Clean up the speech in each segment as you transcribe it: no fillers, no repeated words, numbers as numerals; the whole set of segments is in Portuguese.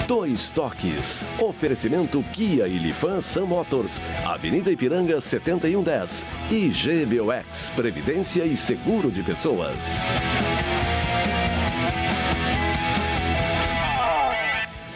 Dois Toques. Oferecimento Kia e Lifan Sam Motors. Avenida Ipiranga 7110. E GBOX, Previdência e Seguro de Pessoas.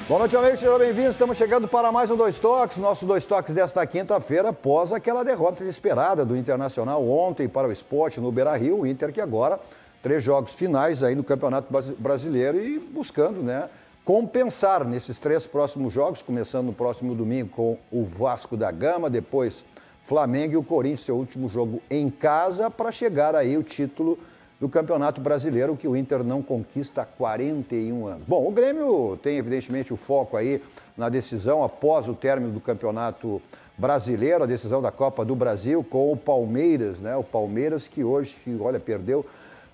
Boa noite, amigos, sejam bem-vindos. Estamos chegando para mais um Dois Toques. Nosso Dois Toques desta quinta-feira, após aquela derrota inesperada do Internacional ontem para o Sport no Beira-Rio. O Inter que agora, 3 jogos finais aí no Campeonato Brasileiro e buscando, né, compensar nesses 3 próximos jogos, começando no próximo domingo com o Vasco da Gama, depois Flamengo e o Corinthians, seu último jogo em casa, para chegar aí o título do Campeonato Brasileiro, que o Inter não conquista há 41 anos. Bom, o Grêmio tem, evidentemente, o foco aí na decisão após o término do Campeonato Brasileiro, a decisão da Copa do Brasil com o Palmeiras, né? O Palmeiras que hoje, olha, perdeu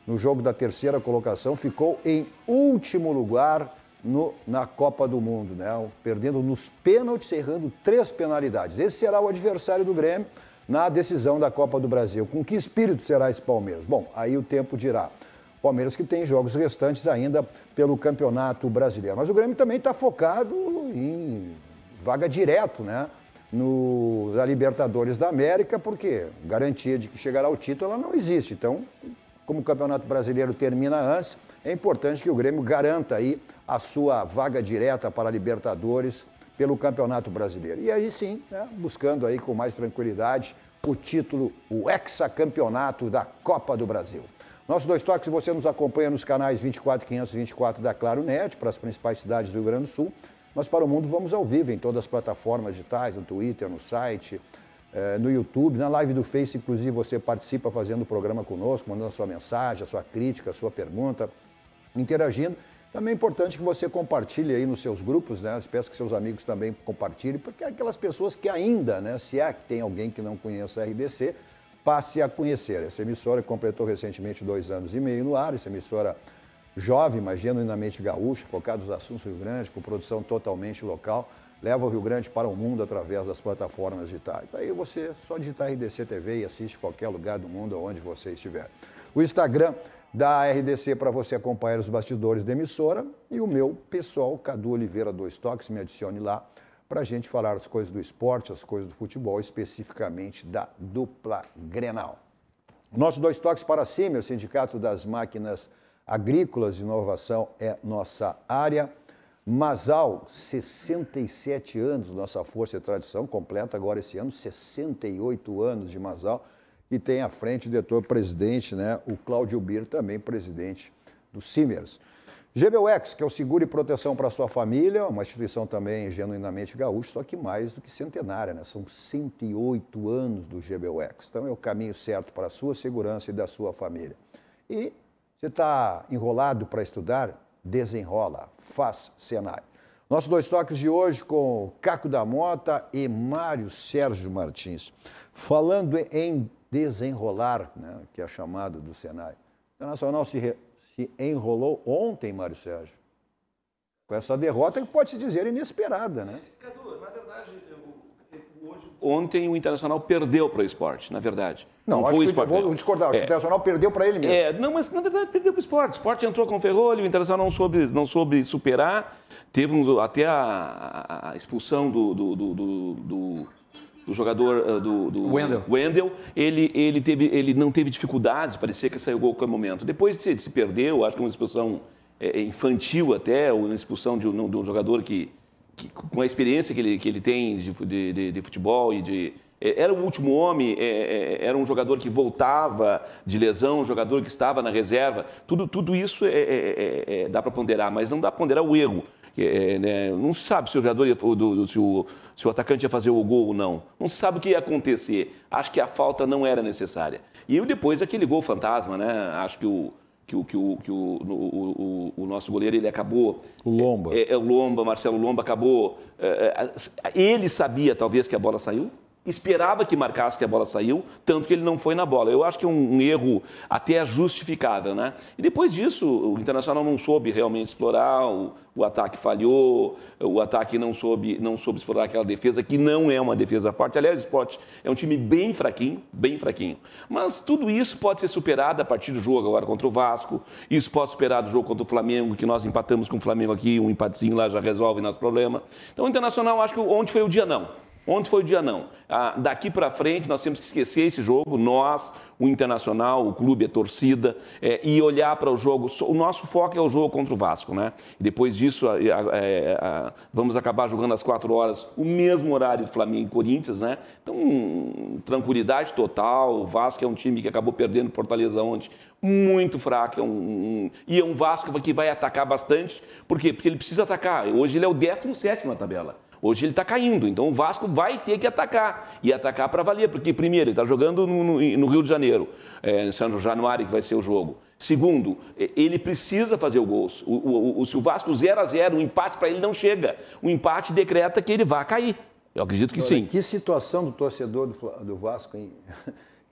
no jogo da 3ª colocação, ficou em último lugar na Copa do Mundo, né? Perdendo nos pênaltis, errando 3 penalidades. Esse será o adversário do Grêmio na decisão da Copa do Brasil. Com que espírito será esse Palmeiras? Bom, aí o tempo dirá. Palmeiras que tem jogos restantes ainda pelo Campeonato Brasileiro. Mas o Grêmio também está focado em vaga direto, né? Na Libertadores da América, porque garantia de que chegará ao título ela não existe. Então, como o Campeonato Brasileiro termina antes, é importante que o Grêmio garanta aí a sua vaga direta para a Libertadores pelo Campeonato Brasileiro. E aí sim, né, buscando aí com mais tranquilidade o título, o hexacampeonato da Copa do Brasil. Nossos Dois Toques, você nos acompanha nos canais 24 e 524 da Claro Net, para as principais cidades do Rio Grande do Sul, mas para o mundo vamos ao vivo em todas as plataformas digitais, no Twitter, no site, no YouTube, na live do Face, inclusive você participa fazendo o programa conosco, mandando a sua mensagem, a sua crítica, a sua pergunta, interagindo. Também é importante que você compartilhe aí nos seus grupos, né? Peço que seus amigos também compartilhem, porque aquelas pessoas que ainda, né, se é que tem alguém que não conheça a RDC, passe a conhecer. Essa emissora completou recentemente 2 anos e meio no ar, essa emissora jovem, mas genuinamente gaúcha, focada nos assuntos do Rio Grande, com produção totalmente local, leva o Rio Grande para o mundo através das plataformas digitais. Aí você só digitar RDC TV e assiste qualquer lugar do mundo onde você estiver. O Instagram da RDC para você acompanhar os bastidores da emissora e o meu pessoal, Cadu Oliveira Dois Toques, me adicione lá para a gente falar as coisas do esporte, as coisas do futebol, especificamente da dupla Grenal. Nosso Dois Toques para a CIMER, Sindicato das Máquinas Agrícolas de Inovação, é nossa área. Masal, 67 anos, nossa força e tradição, completa agora esse ano, 68 anos de Masal, e tem à frente o diretor-presidente, né, o Cláudio Bir, também presidente do CIMERS. GBOX, que é o seguro e proteção para a sua família, uma instituição também genuinamente gaúcha, só que mais do que centenária, né? São 108 anos do GBOX. Então é o caminho certo para a sua segurança e da sua família. E você está enrolado para estudar? Desenrola, faz Senai. Nossos Dois Toques de hoje com Caco da Mota e Mário Sérgio Martins. Falando em desenrolar, né, que é a chamada do Senai. O Internacional se enrolou ontem, Mário Sérgio, com essa derrota que pode se dizer inesperada, né? Cadu, na verdade, ontem o Internacional perdeu para o Sport, na verdade. Não acho que vou discordar, acho que o Internacional perdeu para ele mesmo. Não, mas na verdade perdeu para o Sport. O Sport entrou com o Ferrolho, o Internacional não soube superar, teve até a expulsão do jogador do Wendel, ele não teve dificuldades, parecia que saiu gol com o momento. Depois se perdeu, acho que uma expulsão infantil até, ou uma expulsão de um jogador que com a experiência que ele tem de futebol e era o último homem, era um jogador que voltava de lesão, um jogador que estava na reserva. Tudo isso dá para ponderar, mas não dá para ponderar o erro. Né? Não se sabe se o jogador se o atacante ia fazer o gol ou não. Não se sabe o que ia acontecer. Acho que a falta não era necessária. E depois aquele gol fantasma, né? Acho que o nosso goleiro, ele acabou... O Lomba. Marcelo Lomba acabou... Ele sabia, talvez, que a bola saiu. esperava que marcasse que a bola saiu, tanto que ele não foi na bola. Eu acho que é um erro até justificável, né? E depois disso, o Internacional não soube realmente explorar, o ataque falhou, o ataque não soube explorar aquela defesa, que não é uma defesa forte. Aliás, o Sport é um time bem fraquinho, bem fraquinho. Mas tudo isso pode ser superado a partir do jogo agora contra o Vasco, isso pode ser superado do jogo contra o Flamengo, que nós empatamos com o Flamengo aqui, um empatezinho lá já resolve nosso problema. Então, o Internacional, acho que ontem foi o dia não. Ontem foi o dia não. Daqui para frente, nós temos que esquecer esse jogo, nós, o Internacional, o clube, a torcida, e olhar para o jogo. O nosso foco é o jogo contra o Vasco, né? E depois disso, vamos acabar jogando às 4 horas, o mesmo horário do Flamengo e Corinthians, né? Então, tranquilidade total. O Vasco é um time que acabou perdendo Fortaleza ontem, muito fraco. E é um Vasco que vai atacar bastante. Por quê? Porque ele precisa atacar. Hoje ele é o 17º na tabela. Hoje ele está caindo, então o Vasco vai ter que atacar, e atacar para valer, porque primeiro, ele está jogando no Rio de Janeiro, em São Januário, que vai ser o jogo. Segundo, ele precisa fazer o gol. Se o Vasco 0-0, o empate para ele não chega. O empate decreta que ele vai cair. Eu acredito que sim. Que situação do torcedor do Vasco, hein?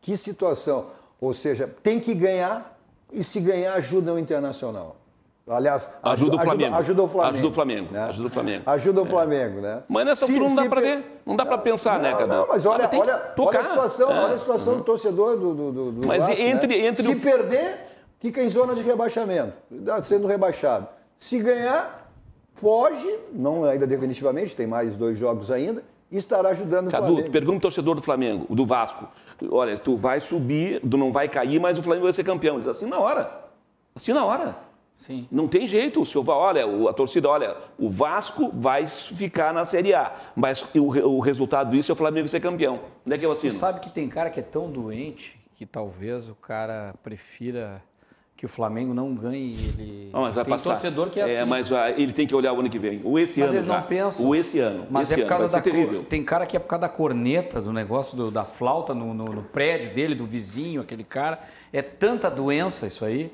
Que situação. Ou seja, tem que ganhar, e se ganhar ajuda o Internacional. Aliás, ajuda o Flamengo. Ajuda o Flamengo. Ajuda o Flamengo. Né? Ajuda o Flamengo. Ajuda o Flamengo, né? Mas nessa altura não dá para ver, não dá para pensar, né, Cadu? Não, mas olha a situação do torcedor do mas Vasco, entre Se perder, fica em zona de rebaixamento, sendo rebaixado. Se ganhar, foge, não ainda definitivamente, tem mais 2 jogos ainda, e estará ajudando o Flamengo. Cadu, pergunta ao torcedor do Flamengo, do Vasco. Olha, tu vai subir, tu não vai cair, mas o Flamengo vai ser campeão. Diz assim na hora. Assim na hora. Sim. Não tem jeito, o senhor vai, olha, a torcida, olha, o Vasco vai ficar na Série A, mas o resultado disso é o Flamengo ser campeão. Onde é que eu assino? Você sabe que tem cara que é tão doente que talvez o cara prefira que o Flamengo não ganhe. Ele... Não, mas vai tem passar. Torcedor que é assim. Mas ele tem que olhar o ano que vem. O esse mas ano eles já. não pensam. O esse ano. Mas esse é por causa vai ser terrível. Tem cara que é por causa da corneta, do negócio da flauta no prédio dele, do vizinho, aquele cara. É tanta doença isso aí,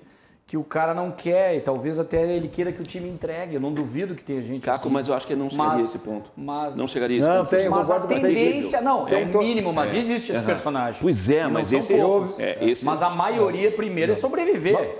que o cara não quer, e talvez até ele queira que o time entregue. Eu não duvido que tenha gente Caco, assim. mas eu acho que não chegaria a esse ponto. Não chegaria a esse não, ponto. Tem, mas a tendência, não, é o mínimo, mas existe esse personagem. Pois é, mas esse... Mas a maioria primeiro é sobreviver.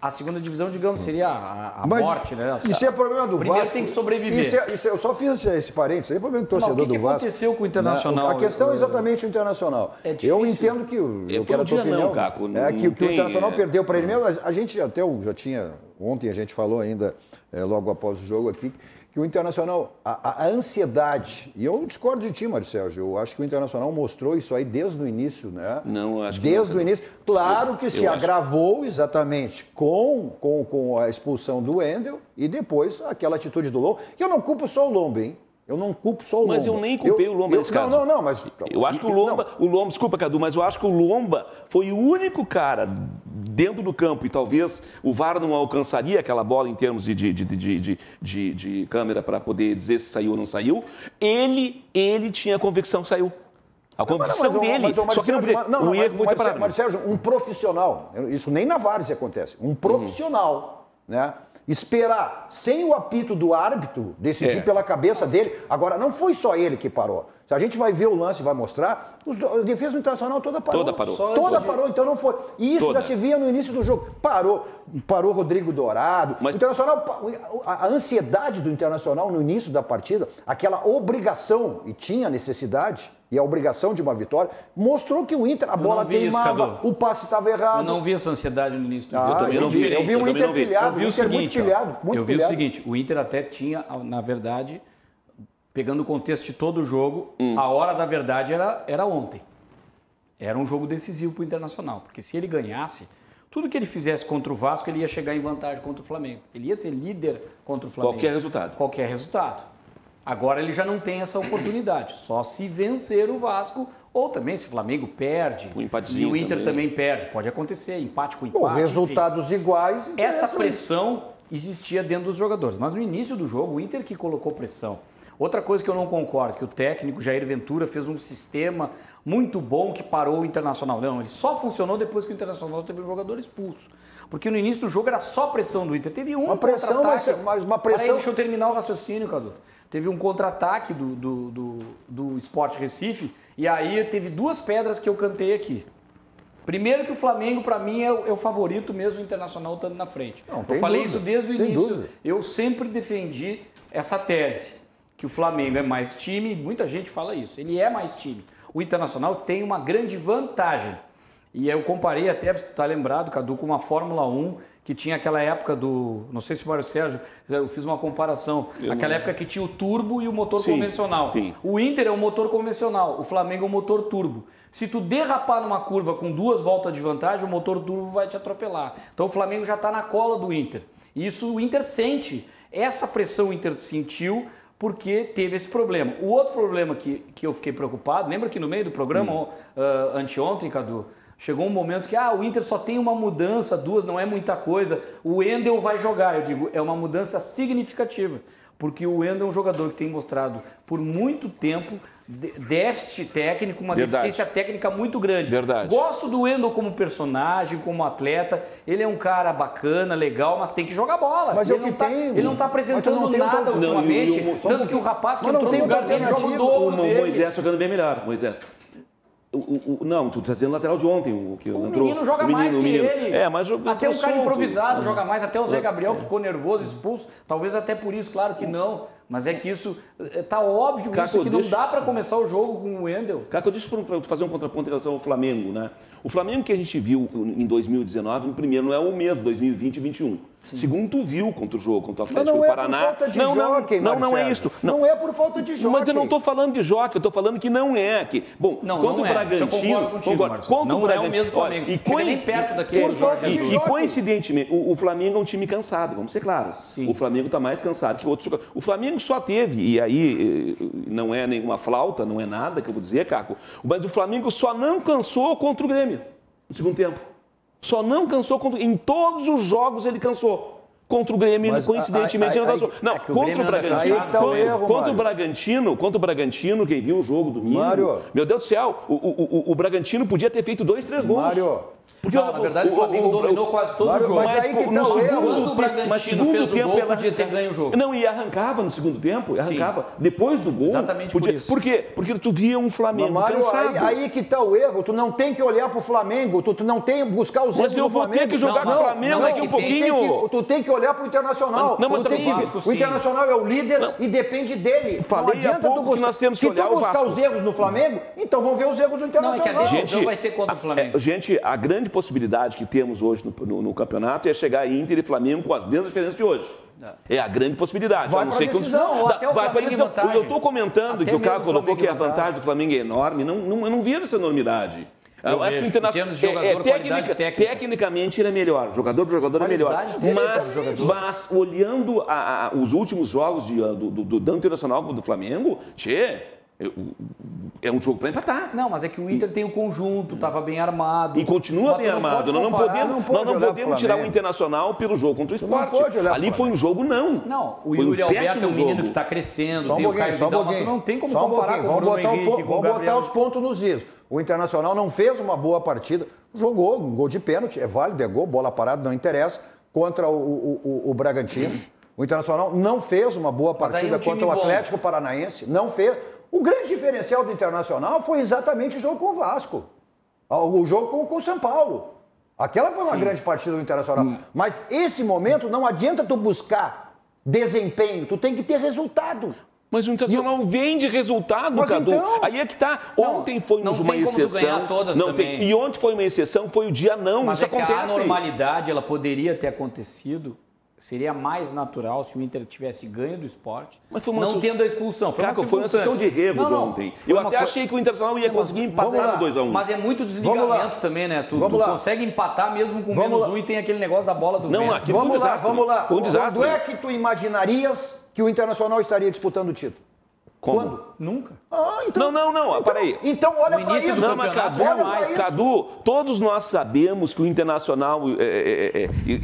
A segunda divisão, digamos, seria a morte, né? Isso é problema do primeiro Vasco. Tem que sobreviver. Eu só fiz esse parênteses, isso aí é problema do torcedor do Vasco. O que aconteceu com o Internacional? A questão é exatamente o Internacional. É difícil. Eu entendo que eu quero a tua opinião. Não, Caco, que o Internacional perdeu para ele mesmo, mas a gente até já tinha, ontem a gente falou ainda, logo após o jogo aqui, que o Internacional, a ansiedade, e eu discordo de ti, Mário Sérgio, eu acho que o Internacional mostrou isso aí desde o início, né? Não, acho que desde o início. Claro que se agravou exatamente com a expulsão do Wendel e depois aquela atitude do Lomba, que eu não culpo só o Lomba, hein? Eu não culpo só o Lomba. Mas eu nem culpei o Lomba nesse caso. Não, mas... Eu acho que o Lomba, desculpa, Cadu, mas eu acho que o Lomba foi o único cara dentro do campo, e talvez o VAR não alcançaria aquela bola em termos de câmera para poder dizer se saiu ou não saiu. Ele tinha a convicção que saiu. A convicção dele. Só que o erro foi separado. Mas, Sérgio, um profissional, isso nem na várzea acontece, um profissional, né? Esperar sem o apito do árbitro decidir pela cabeça dele. Agora, não foi só ele que parou. Se a gente vai ver o lance e vai mostrar, a defesa internacional toda parou. Toda parou, então não foi. E isso já se via no início do jogo. Parou Rodrigo Dourado. Mas... O Internacional, a ansiedade do Internacional no início da partida, aquela obrigação, e tinha necessidade, e a obrigação de uma vitória, mostrou que o Inter, a bola queimava, o passe estava errado. Eu não vi essa ansiedade no início do jogo. Eu vi o Inter pilhado, eu vi o seguinte, o Inter até tinha, na verdade, pegando o contexto de todo o jogo, a hora da verdade era ontem. Era um jogo decisivo para o Internacional, porque se ele ganhasse, tudo que ele fizesse contra o Vasco, ele ia chegar em vantagem contra o Flamengo. Ele ia ser líder contra o Flamengo. Qualquer resultado. Agora ele já não tem essa oportunidade, só se vencer o Vasco, ou também se o Flamengo perde e o Inter também perde. Pode acontecer, empate com empate. Resultados iguais. Essa pressão existia dentro dos jogadores, mas no início do jogo o Inter que colocou pressão. Outra coisa que eu não concordo, que o técnico Jair Ventura fez um sistema muito bom que parou o Internacional. Não, ele só funcionou depois que o Internacional teve um jogador expulso. Porque no início do jogo era só pressão do Inter. Teve uma pressão, mas uma pressão... Deixa eu terminar o raciocínio, Cadu. teve um contra-ataque do Sport Recife, e aí teve 2 pedras que eu cantei aqui. Primeiro que o Flamengo, para mim, é o favorito mesmo, o Internacional estando na frente. Eu falei isso desde o início. Eu sempre defendi essa tese, que o Flamengo é mais time, muita gente fala isso, ele é mais time. O Internacional tem uma grande vantagem. E eu comparei até, tá lembrado, Cadu, com uma Fórmula 1 que tinha aquela época do... Não sei se o Mário Sérgio... Eu fiz uma comparação. Aquela época que tinha o turbo e o motor convencional. Sim. O Inter é um motor convencional, o Flamengo é um motor turbo. Se tu derrapar numa curva com 2 voltas de vantagem, o motor turbo vai te atropelar. Então o Flamengo já está na cola do Inter. E isso o Inter sente. Essa pressão o Inter sentiu porque teve esse problema. O outro problema que eu fiquei preocupado, lembra que no meio do programa, anteontem, Cadu, chegou um momento que o Inter só tem uma mudança, 2, não é muita coisa. O Wendel vai jogar, eu digo, é uma mudança significativa. Porque o Wendel é um jogador que tem mostrado por muito tempo déficit técnico, uma deficiência técnica muito grande. Gosto do Wendel como personagem, como atleta. Ele é um cara bacana, legal, mas tem que jogar bola. Mas ele não está apresentando nada ultimamente. Tanto que o rapaz que entrou no lugar dele joga o dobro dele. O Moisés jogando bem melhor, Moisés. Não, tu está dizendo lateral de ontem. O menino joga mais que ele. Mas até um cara improvisado joga mais, até o Zé Gabriel que ficou nervoso, expulso. Talvez até por isso, claro que não. Mas é que isso, tá óbvio isso, que não dá para começar o jogo com o Wendel. Caco, deixa eu fazer um contraponto em relação ao Flamengo, né? O Flamengo que a gente viu em 2019, no primeiro não é o mesmo, 2020 e 2021. Segundo, tu viu contra o jogo, contra o Atlético do Paraná. Não é isso. Não é por falta de jogo. Mas eu não estou falando de jogo, eu estou falando que não é. Bom, contra o Bragantino... Não é o mesmo Flamengo. Chega nem perto daquele. E coincidentemente, o Flamengo é um time cansado, vamos ser claros. O Flamengo está mais cansado que outros jogadores. O Flamengo só teve, e aí não é nenhuma flauta, não é nada que eu vou dizer, Caco, mas o Flamengo só não cansou contra o Grêmio no segundo tempo. Só não cansou em todos os jogos ele cansou. Contra o Grêmio, coincidentemente, ele não cansou. Não, contra o Bragantino. Contra o Bragantino, quem viu o jogo domingo. Mário. Meu Deus do céu, o Bragantino podia ter feito 2, 3 gols. Mário. Porque, na verdade, o Flamengo dominou quase todo o jogo. Mas aí que tá o erro. Quando o Bragantino fez o gol, podia ter ganho o jogo. Não, e arrancava no segundo tempo, depois do gol. Exatamente por isso. Por quê? Porque tu via um Flamengo cansado. Aí que tá o erro. Tu não tem que olhar pro Flamengo, tu não tem que buscar os erros do Flamengo. Mas eu vou ter que jogar com o Flamengo daqui um pouquinho. Tu tem que olhar pro Internacional. O Internacional é o líder e depende dele. Não adianta tu buscar. Se tu buscar os erros no Flamengo, então vão ver os erros do Internacional. Não, é que a decisão vai ser contra o Flamengo. Gente, a grande possibilidade que temos hoje no campeonato é chegar Inter e Flamengo com as mesmas diferenças de hoje. É a grande possibilidade. Vai para a decisão. Vai para decisão. Eu estou comentando que o Caco colocou que a vantagem do Flamengo é enorme. Eu não vejo essa enormidade. Eu acho que o Internacional tecnicamente ele é melhor. Jogador por jogador é melhor. Mas olhando os últimos jogos do Internacional do Flamengo, é um jogo para empatar. Não, mas é que o Inter tem o conjunto, estava bem armado. E continua bem armado. Nós não podemos tirar o Internacional pelo jogo contra o Sport. Ali foi um jogo, não. Não, o Yuri Alberto é um menino que está crescendo, tem o Caio Vidal, mas tu não tem como comparar com o Bruno Henrique, com o Gabriel. Vamos botar os pontos nos is. O Internacional não fez uma boa partida, jogou um gol de pênalti, é válido, é gol, bola parada, não interessa, contra o Bragantino. O Internacional não fez uma boa partida contra o Atlético Paranaense, não fez. O grande diferencial do Internacional foi exatamente o jogo com o Vasco, o jogo com o São Paulo. Aquela foi uma grande partida do Internacional. Mas esse momento não adianta tu buscar desempenho, tu tem que ter resultado. Mas o Internacional vem de resultado, Cadu. Então, aí é que tá. Ontem foi uma exceção. Ganhar todas também. E ontem foi uma exceção, foi o dia não. Mas isso acontece. A normalidade ela poderia ter acontecido. Seria mais natural se o Inter tivesse ganho do Sport, não tendo a expulsão. Foi uma sessão de erros ontem. Eu até achei que o Internacional ia conseguir empatar no 2-1. Mas é muito desligamento também, né? Tu consegue empatar mesmo com menos um e tem aquele negócio da bola do vento. Vamos lá. Foi um desastre. Quando é que tu imaginarias que o Internacional estaria disputando o título? Como? Nunca. Então, não, peraí. Então olha para isso. Não, mas Cadu, todos nós sabemos que o Internacional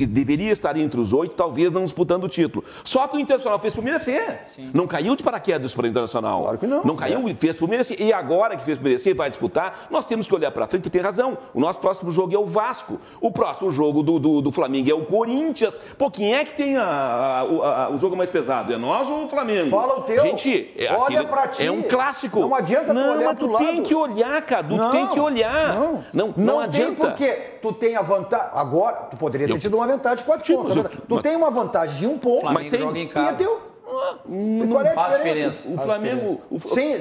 deveria estar entre os 8, talvez não disputando o título. Só que o Internacional fez por merecer. Sim. Não caiu de paraquedas para o Internacional. Claro que não. Não caiu, fez por merecer. E agora que fez por merecer e vai disputar, nós temos que olhar para frente. Tu tem razão. O nosso próximo jogo é o Vasco. O próximo jogo do Flamengo é o Corinthians. Pô, quem é que tem o jogo mais pesado? É nós ou o Flamengo? Fala o teu. Gente, olha pra ti. É um clássico. Não adianta tu olhar mas tu tem que olhar, Cadu. Tu tem que olhar. Não adianta. Tem porque tu tem a vantagem. Agora, tu poderia ter tido uma vantagem de 4 pontos. Tu tem uma vantagem de 1 ponto. Mas tem joga em casa. Qual é a diferença? O Flamengo...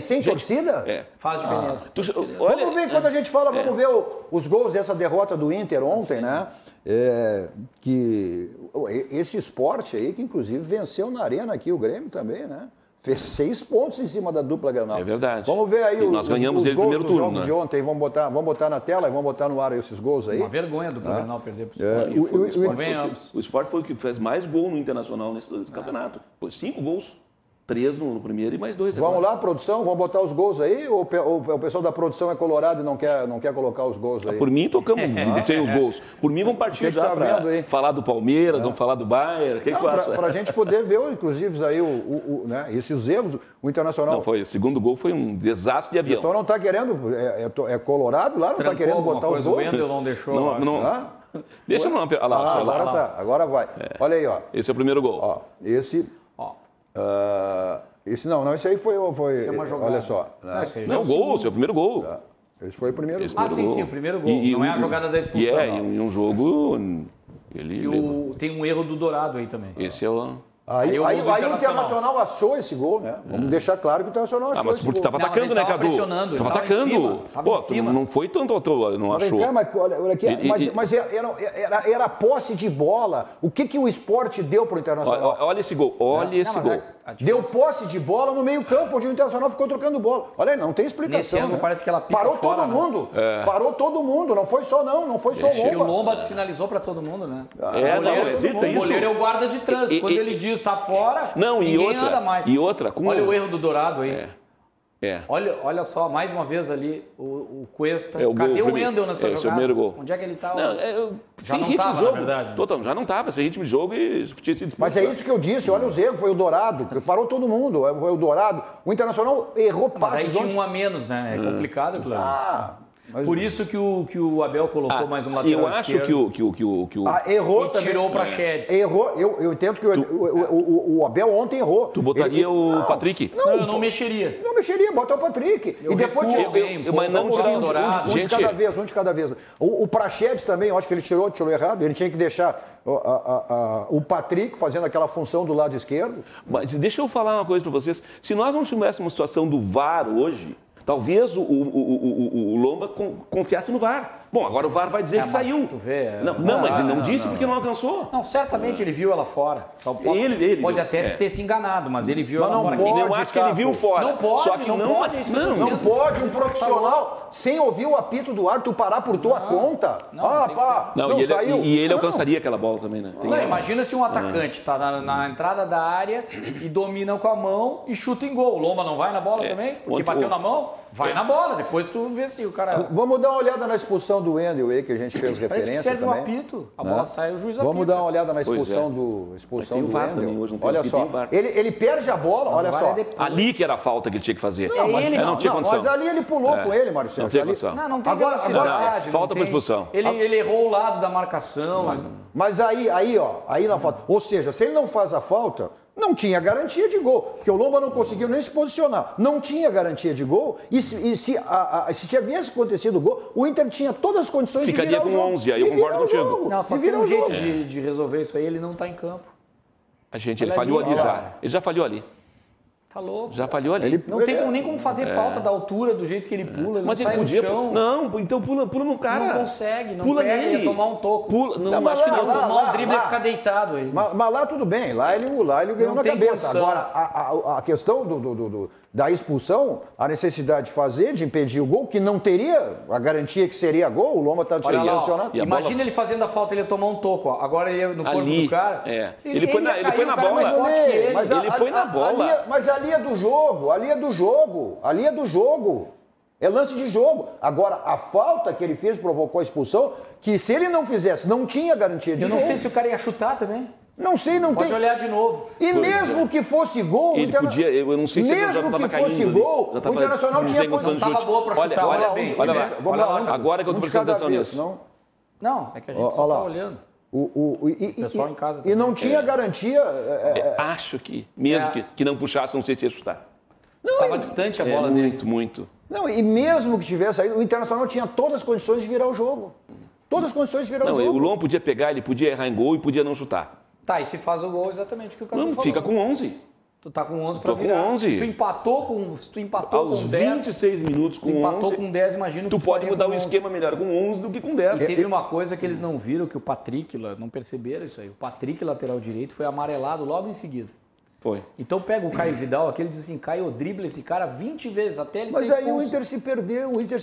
Sem torcida? Faz diferença. Vamos ver, quando a gente fala, vamos ver os gols dessa derrota do Inter ontem, né? Que esse esporte aí, que inclusive venceu na Arena aqui, o Grêmio também, né? Fez 6 pontos em cima da dupla Grenal. É verdade. Vamos ver aí nós ganhamos os ele gols primeiro do turno, jogo de ontem. Vamos botar na tela e vamos botar no ar esses gols aí. Uma vergonha do Grenal perder para o Sport. O Sport foi o que fez mais gol no Internacional nesse campeonato. Foi 5 gols. 3 no primeiro e mais 2 agora. Vamos lá, produção? Vamos botar os gols aí? Ou o pessoal da produção é colorado e não quer colocar os gols aí? Por mim, tocamos sem os gols. Por mim, vamos partir já para falar do Palmeiras, vamos falar do Bayern. O que tu acha? Para a gente poder ver, inclusive, aí, né, esses erros, o Internacional... Não, o segundo gol foi um desastre de avião. O pessoal não está querendo... É colorado lá, não está querendo botar os gols? O Wendel não deixou. Não. Deixa não. Agora tá. Agora vai. Olha aí, ó. Esse é o primeiro gol. Ó, esse aí foi é uma jogada. Olha só. Não, o gol, esse é o primeiro gol. Esse foi o primeiro gol. Sim, o primeiro gol. Não é a jogada da expulsão. E um jogo... Tem um erro do Dourado aí também. Esse é o... Aí o Internacional achou esse gol, né? Vamos deixar claro que o Internacional achou esse gol. Mas estava atacando, né, Cadu? Estava atacando. Pô, não foi tanto, não achou. Mas olha aqui, mas era posse de bola. O que o Sport deu para o Internacional? Olha esse gol, gol. Deu posse de bola no meio campo, onde o Internacional ficou trocando bola. Olha aí, não tem explicação. Nesse ano parece que ela pica Parou fora, todo mundo. Parou todo mundo. Não foi só não foi só o Lomba. E o Lomba sinalizou para todo mundo, né? O goleiro é o guarda de trânsito. Quando ele diz está fora, ninguém anda mais. Olha o erro do Dourado aí. Olha só, mais uma vez ali, o Cuesta. Cadê o Wendel nessa jogada? Esse é o primeiro gol. Onde é que ele estava? Sem ritmo de jogo. Já não estava, sem ritmo de jogo e tinha sido... Mas é isso que eu disse, olha os erros, foi o Dourado, parou todo mundo, foi o Dourado. O Internacional errou passes. Mas aí tinha um a menos, né? É complicado, claro. Por isso que o Abel colocou mais um lateral esquerdo. Eu acho que o... errou e também. Tirou para Chedes. Errou, eu entendo que o Abel ontem errou. Tu botaria o Patrick? Não, eu não mexeria. Não mexeria, bota o Patrick. E depois mas não um de cada vez. O Praxedes também, eu acho que ele tirou errado. Ele tinha que deixar o Patrick fazendo aquela função do lado esquerdo. Mas deixa eu falar uma coisa para vocês. Se nós não tivéssemos uma situação do VAR hoje, talvez o Lomba confiasse no VAR. Bom, agora o VAR vai dizer que saiu. Mas ele não disse porque não alcançou. Não, certamente ele viu ela fora. Ele pode até ter se enganado, mas ele viu ela fora. Eu acho que ele viu fora. Não pode, só que não pode. Não pode um profissional, sem ouvir o apito do árbitro, parar por tua conta. Não saiu. E ele alcançaria aquela bola também, né? Imagina se um atacante está na entrada da área e domina com a mão e chuta em gol. O Lomba não vai na bola também? Porque bateu na mão? Vai na bola, depois tu vê se o cara... Vamos dar uma olhada na expulsão do Wendel aí, que a gente fez referência serve também. O apito. A bola sai, o juiz apita. Vamos dar uma olhada na expulsão do Wendel. Olha só, ele perde a bola, olha só. Ali que era a falta que ele tinha que fazer. Não tinha condição. Mas ali ele pulou com ele, Mário Santos. Não tinha condição. Não tem velocidade. Falta para expulsão. Ele errou o lado da marcação. Mas aí na falta. Ou seja, se ele não faz a falta... Não tinha garantia de gol, porque o Lomba não conseguiu nem se posicionar. Não tinha garantia de gol, e se tivesse acontecido o gol, o Inter tinha todas as condições de virar o jogo. Ficaria com 11, aí eu concordo contigo. Não, só tem um jeito de resolver isso aí, ele não está em campo. Ele falhou ali já. Ele já falhou ali. Tá louco. Já falhou ali. Não tem nem como fazer falta da altura, do jeito que ele pula. Ele mas ele podia. Chão. Não, então pula no cara. Não consegue, não pula pega, nele. Ia tomar um toco. Não, acho que não. Tomar um drible e ficar deitado aí. Mas lá tudo bem, lá ele ganhou na cabeça. Condição. Agora, a questão da expulsão, a necessidade de fazer, de impedir o gol, que não teria a garantia que seria gol, o Lomba está desposicionado. Imagina ele fazendo a falta, ele ia tomar um toco. Agora ele ia no corpo do cara. Ele foi na bola. Ele foi na bola. ali é do jogo, ali é do jogo, ali é do jogo. É lance de jogo. Agora, a falta que ele fez provocou a expulsão, que se ele não fizesse, não tinha garantia de gol. Eu não sei se o cara ia chutar também. Não sei, não Pode tem. Pode olhar de novo. E mesmo que fosse gol, ele podia, eu não sei se mesmo que fosse gol, o Internacional tinha condição de chute. Não estava boa para chutar, olha bem. Olha lá, vamos lá. Agora que eu estou prestando atenção nisso. Não, é que a gente só está olhando. O pessoal em casa e não tinha garantia. Acho que, mesmo que não puxasse, não sei se ia chutar. Estava distante a bola dele. Muito. Não, e mesmo que tivesse saído, o Internacional tinha todas as condições de virar o jogo. Todas as condições de virar o jogo. O Lomba podia pegar, ele podia errar em gol e podia não chutar. Tá, e se faz o gol exatamente o que o cara falou. Fica com 11. Tu tá com 11 para virar. Com 11. Se tu empatou aos com 10... 26 minutos com 11... Tu empatou com 10, imagina tu pode mudar o esquema melhor com 11 do que com 10. E teve uma coisa que eles não viram, que o Patrick, não perceberam isso aí. O Patrick, lateral direito, foi amarelado logo em seguida. Foi. Então pega o Caio Vidal, aquele diz assim, Caio, dribla esse cara 20 vezes até ele Mas ser aí expulso. o Inter se perdeu, o Inter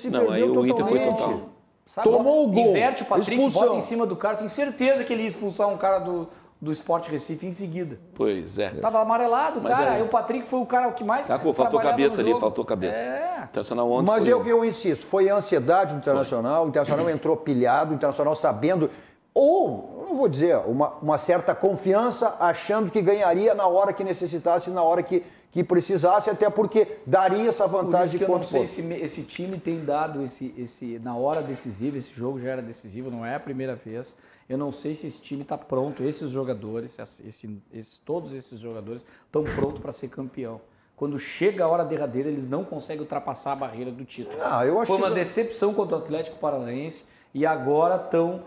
foi total. Sabe, tomou o gol. Inverte o Patrick, expulsão. bota em cima do cara, tem certeza que ele ia expulsar um cara do Sport Recife em seguida. Pois é. Tava amarelado, cara. Aí o Patrick foi o cara que mais faltou cabeça ali, faltou cabeça. Internacional ontem mas é o que eu insisto, foi a ansiedade do Internacional, o Internacional entrou pilhado, o Internacional sabendo, ou, não vou dizer, uma certa confiança, achando que ganharia na hora que necessitasse, na hora que precisasse, até porque daria essa vantagem de quanto fosse. Eu não sei se esse time tem dado na hora decisiva, esse jogo já era decisivo, não é a primeira vez. Eu não sei se esse time está pronto, esses jogadores, todos esses jogadores estão prontos para ser campeão. Quando chega a hora derradeira, eles não conseguem ultrapassar a barreira do título. Eu acho Foi uma decepção contra o Atlético Paranaense e agora estão...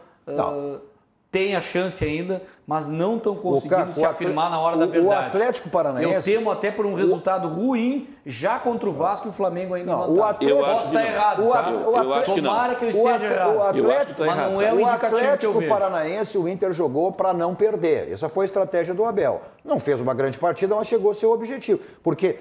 Tem a chance ainda, mas não estão conseguindo se afirmar na hora da verdade. O Atlético Paranaense... Eu temo até por um resultado ruim, já contra o Vasco e o Flamengo ainda não está. Eu acho que está errado. Tomara que eu esteja errado. O Atlético, mas não é o indicativo que eu vejo. Paranaense, o Inter jogou para não perder. Essa foi a estratégia do Abel. Não fez uma grande partida, mas chegou ao seu objetivo. Porque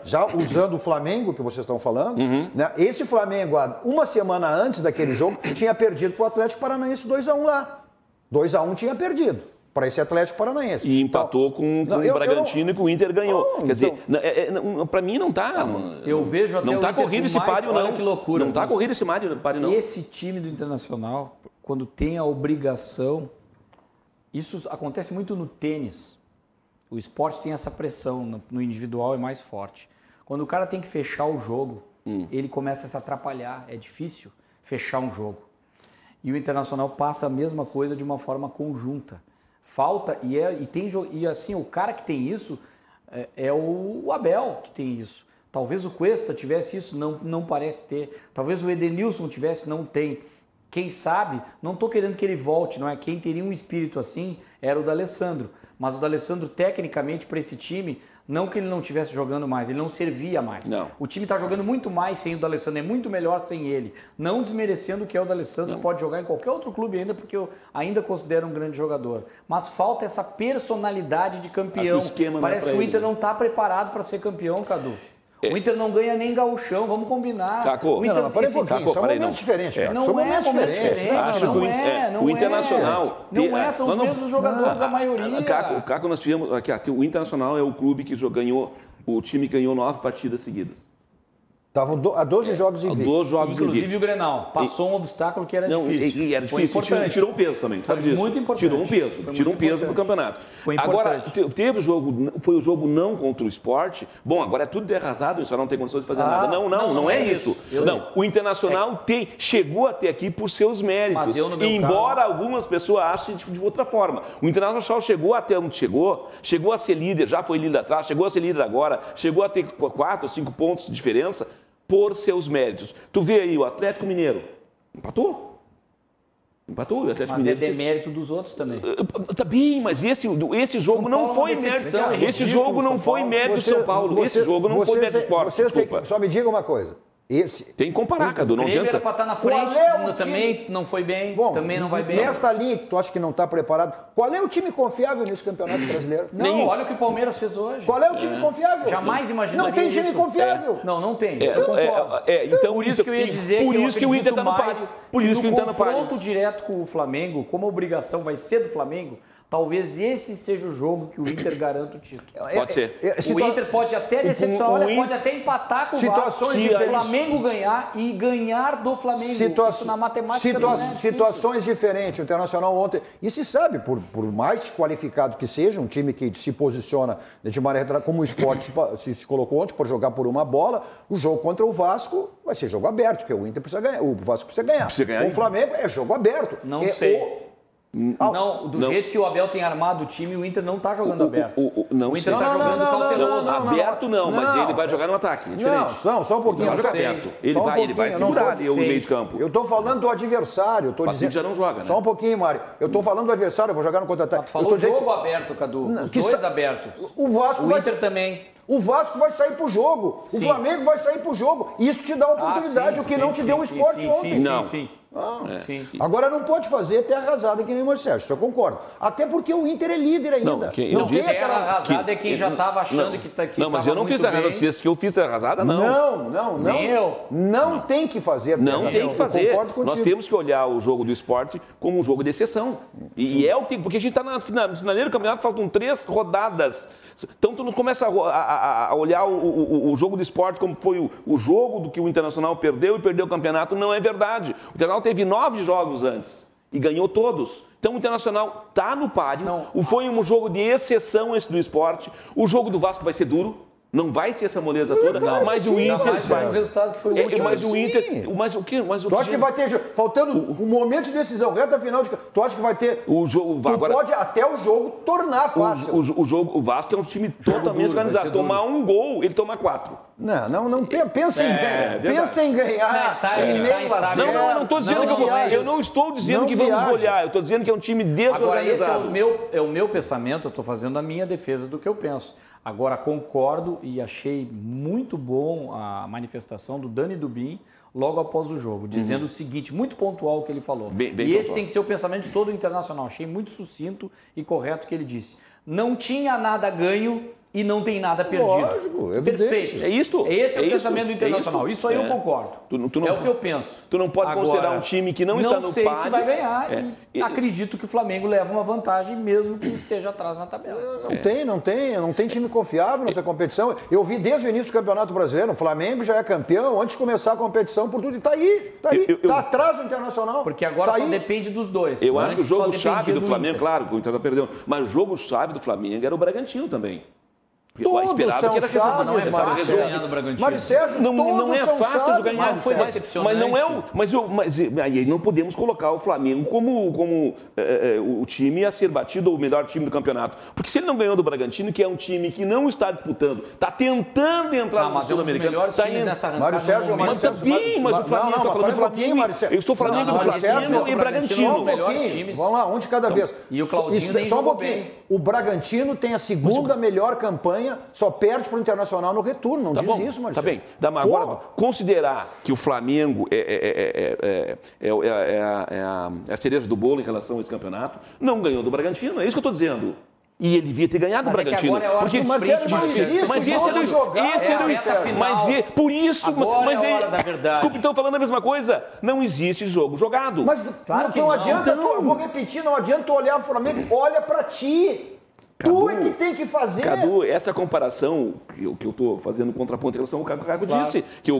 já usando o Flamengo, que vocês estão falando, né, esse Flamengo, uma semana antes daquele jogo, tinha perdido para o Atlético Paranaense 2-1 lá. 2-1 tinha perdido para esse Atlético Paranaense. E empatou com o Bragantino e que o Inter ganhou. Quer dizer, para mim não está... Eu vejo até não está corrido esse páreo, não. Que loucura. Não está corrido esse páreo, não. Esse time do Internacional, quando tem a obrigação... Isso acontece muito no tênis. O esporte tem essa pressão, no individual é mais forte. Quando o cara tem que fechar o jogo, ele começa a se atrapalhar. É difícil fechar um jogo. E o Internacional passa a mesma coisa de uma forma conjunta. Falta, e assim, o cara que tem isso é o Abel que tem isso. Talvez o Cuesta tivesse isso, não parece ter. Talvez o Edenilson tivesse, não tem. Quem sabe, não estou querendo que ele volte, não é? Quem teria um espírito assim era o D'Alessandro. Mas o D'Alessandro, tecnicamente, para esse time, não que ele não estivesse jogando mais, ele não servia mais. Não. O time está jogando muito mais sem o D'Alessandro, é muito melhor sem ele. Não desmerecendo o que é o D'Alessandro, pode jogar em qualquer outro clube ainda, porque eu ainda considero um grande jogador. Mas falta essa personalidade de campeão. Parece que o Inter não está preparado para ser campeão, Cadu. O Inter não ganha nem gauchão, vamos combinar. Caco, o Inter peraí um pouquinho, são momentos diferentes, cara. Não é momento diferente, o Internacional... São os mesmos jogadores, a maioria. Caco, nós tivemos... o Internacional é o clube que ganhou... O time ganhou 9 partidas seguidas. Estavam a 12 jogos invictos. 12 jogos Inclusive invictos. o Grenal. Passou um obstáculo que era difícil. E era difícil. Tirou um peso também, sabe disso? Muito importante. Tirou um peso pro campeonato. Foi importante. Agora, teve o jogo, foi o jogo não contra o Sport. Bom, agora é tudo derrasado, isso não tem condição de fazer nada. Não é isso. Não, o Internacional chegou até aqui por seus méritos. Mas eu, no meu embora algumas pessoas achem de outra forma. O Internacional chegou até onde chegou a ser líder, já foi líder atrás, chegou a ser líder agora, chegou a ter 4 ou 5 pontos de diferença por seus méritos. Tu vê aí o Atlético Mineiro, empatou o Atlético mas Mineiro. Mas é demérito dos outros também. Tá bem, mas esse jogo não foi mérito. Esse jogo não foi mérito do São Paulo. Esse jogo não foi mérito do Sport. Só me diga uma coisa. Tem que comparar, Cadu. Não adianta. Era para estar na frente, também não foi bem, também não vai bem. Nesta linha que tu acha que não está preparado, qual é o time confiável nesse Campeonato Brasileiro? Não, olha o que o Palmeiras fez hoje. Qual é o time confiável? Jamais imaginaria. Não tem time confiável. Não tem. Eu concordo. Então, por isso que eu ia dizer por isso que o Inter está no páreo. Por isso que o Inter está no páreo. Confronto direto com o Flamengo, como a obrigação vai ser do Flamengo, Talvez esse seja o jogo que o Inter garanta o título. Pode ser. O Inter pode até decepcionar, pode até empatar com o Vasco, se o Flamengo ganhar e ganhar do Flamengo. Isso na matemática situações diferentes. O Internacional ontem, e se sabe, por mais qualificado que seja, um time que se posiciona de maneira como o Sport se colocou ontem por jogar por uma bola, o jogo contra o Vasco vai ser jogo aberto, porque o Inter precisa ganhar, o Vasco precisa ganhar. O Flamengo é jogo aberto. Não sei. Não, do jeito que o Abel tem armado o time, o Inter não está jogando aberto. O Inter está jogando cauteloso. Aberto não, mas ele vai jogar no ataque, é diferente. Não, só um pouquinho. Ele vai jogar aberto. Ele vai segurar ali o meio de campo. Eu estou falando do adversário. O dizendo... já não joga, né? Só um pouquinho, Mário. Eu estou falando do adversário, eu vou jogar no contra-ataque. Tu falou jogo aberto, Cadu. Os dois abertos. O Inter também. O Vasco vai sair pro jogo. O Flamengo vai sair pro jogo. Isso te dá oportunidade, o que não te deu o Sport ontem. Sim. Agora não pode fazer terra arrasada que nem o Marcelo, isso eu concordo. Até porque o Inter é líder ainda. Não tem terra arrasada é quem já estava achando que não, mas eu não fiz terra arrasada. Se eu fiz terra arrasada, não. Nem eu. Não tem que fazer terra arrasada. Não tem que fazer. Eu concordo contigo. Nós temos que olhar o jogo do Sport como um jogo de exceção. E é o que... Porque a gente está na finaleira do campeonato, faltam 3 rodadas. Então tu não começa a olhar o jogo do Sport como foi o jogo do que o Internacional perdeu e perdeu o campeonato. Não é verdade. O Internacional teve 9 jogos antes e ganhou todos. Então o Internacional está no páreo. Foi um jogo de exceção esse do Sport. O jogo do Vasco vai ser duro. Não vai ser essa moleza toda, mas o Inter vai. O resultado que foi o último. Mas o Inter. Mas o quê? Tu acha que vai ter. Faltando um momento de decisão, reta final de. Tu acha que vai ter. O jogo. Tu agora, pode até o jogo tornar fácil. O Vasco é um time totalmente organizado. Tomar um gol, ele toma 4. Não pensa em ganhar. Pensa em ganhar. Eu não estou dizendo que eu não estou dizendo que vamos golear. Eu estou dizendo que é um time desorganizado. Agora, esse é o meu pensamento, eu estou fazendo a minha defesa do que eu penso. Agora, concordo e achei muito bom a manifestação do Dani Dubin logo após o jogo, dizendo o seguinte, muito pontual o que ele falou. E esse tem que ser o pensamento de todo o Internacional. Achei muito sucinto e correto o que ele disse. Não tinha nada ganho e não tem nada perdido. Lógico, evidente. Perfeito. É isso. Esse é o pensamento do Internacional. Isso aí eu concordo. É o que eu penso. Tu não pode considerar um time que não está no páreo. Não sei se vai ganhar e acredito que o Flamengo leva uma vantagem mesmo que esteja atrás na tabela. Não tem time confiável nessa competição. Eu vi desde o início do Campeonato Brasileiro, o Flamengo já é campeão antes de começar a competição por tudo. E está aí. Está atrás do Internacional. Porque agora só depende dos dois. Eu acho que o jogo-chave do Flamengo, claro, que o Internacional perdeu, mas o jogo-chave do Flamengo era o Bragantino também. Todos são que era chaves, não é fácil ganhar do Bragantino. Mário Sérgio, não é fácil ganhar. Não foi decepcionante. Mas não é mas aí não podemos colocar o Flamengo como o time a ser batido, ou o melhor time do campeonato. Porque se ele não ganhou do Bragantino, que é um time que não está disputando, está tentando entrar no Sul-Americano. Melhores times nessa arrancada. Mário Sérgio, mas o Flamengo está falando do Flamengo. Eu estou falando do Flamengo e Bragantino. Vamos lá, um de cada vez. E o Claudinho nem só um pouquinho. O Bragantino tem a segunda melhor campanha, só perde para o Internacional no retorno. Não diz isso, Marcelo. Tá bem. Agora, considerar que o Flamengo é a cereja do bolo em relação a esse campeonato, não ganhou do Bragantino, é isso que eu estou dizendo. E ele devia ter ganhado o Bragantino. Agora é hora porque mas por isso. Mas é a hora da verdade. Desculpa, então falando a mesma coisa. Não existe jogo jogado. Mas claro que não adianta. Eu vou repetir, não adianta olhar o Flamengo. Olha para ti. Tu é que tem que fazer. Cadu, essa comparação que eu estou fazendo contraponto em relação ao que o Caco disse, que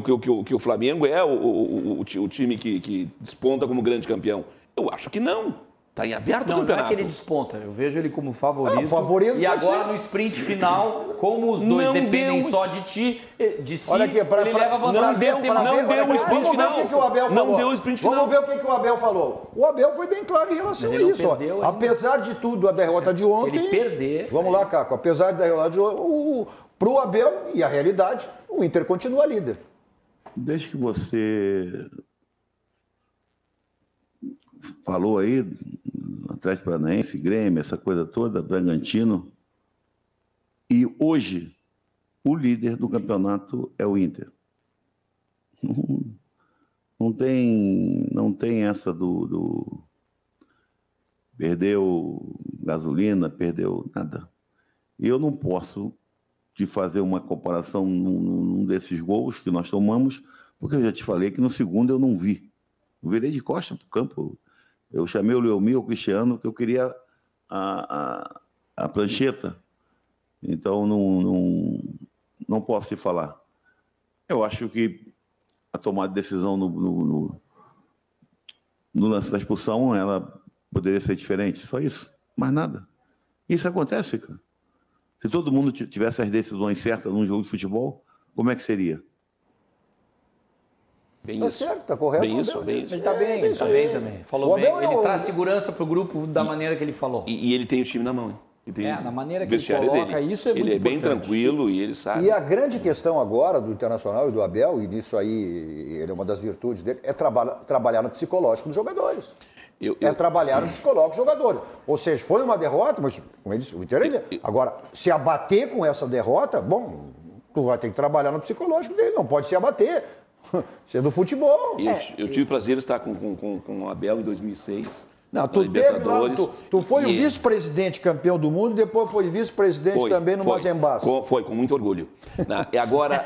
o Flamengo é o time que desponta como grande campeão. Eu acho que não. Está em aberto o campeonato. Não é que ele desponta. Eu vejo ele como favorito. E agora no sprint final, como os dois dependem só de ti, de si, olha aqui, ele leva vantagem. Não deu o sprint final. Não deu o sprint final. Vamos ver o que o Abel falou. O Abel foi bem claro em relação a isso. Apesar de tudo, a derrota de ontem... Se ele perder... Vamos lá, Caco. Apesar da derrota de ontem, para o Abel e a realidade, o Inter continua líder. Desde que você falou aí, Atlético Paranaense, Grêmio, essa coisa toda, Bragantino, e hoje o líder do campeonato é o Inter. Não tem essa do perdeu gasolina, perdeu nada. E eu não posso te fazer uma comparação num desses gols que nós tomamos, porque eu já te falei que no segundo eu não vi. Eu virei de costa para o campo. Eu chamei o Leomir, o Cristiano, que eu queria a prancheta, então não posso te falar. Eu acho que a tomada de decisão no lance da expulsão, ela poderia ser diferente, só isso, mais nada. Isso acontece, cara. Se todo mundo tivesse as decisões certas num jogo de futebol, como é que seria? Bem tá isso. certo, tá correto. Bem isso, bem isso. Ele tá bem, tá bem também. Falou bem. Ele traz segurança pro grupo da maneira que ele falou. E ele tem o time na mão, hein? Na maneira que ele coloca, isso é muito importante. Ele é bem tranquilo e ele sabe. E a grande questão agora do Internacional e do Abel, e nisso aí ele é uma das virtudes dele, é trabalhar no psicológico dos jogadores. É trabalhar no psicológico dos jogadores. Ou seja, foi uma derrota, mas, como ele disse, o Inter... Agora, se abater com essa derrota, bom, tu vai ter que trabalhar no psicológico dele, não pode se abater. Isso é do futebol. Eu tive o prazer de estar com o Abel em 2006. Não, tu teve lá, tu foi o vice-presidente campeão do mundo e depois foi vice-presidente também no Mazembaço. Foi, com muito orgulho. E agora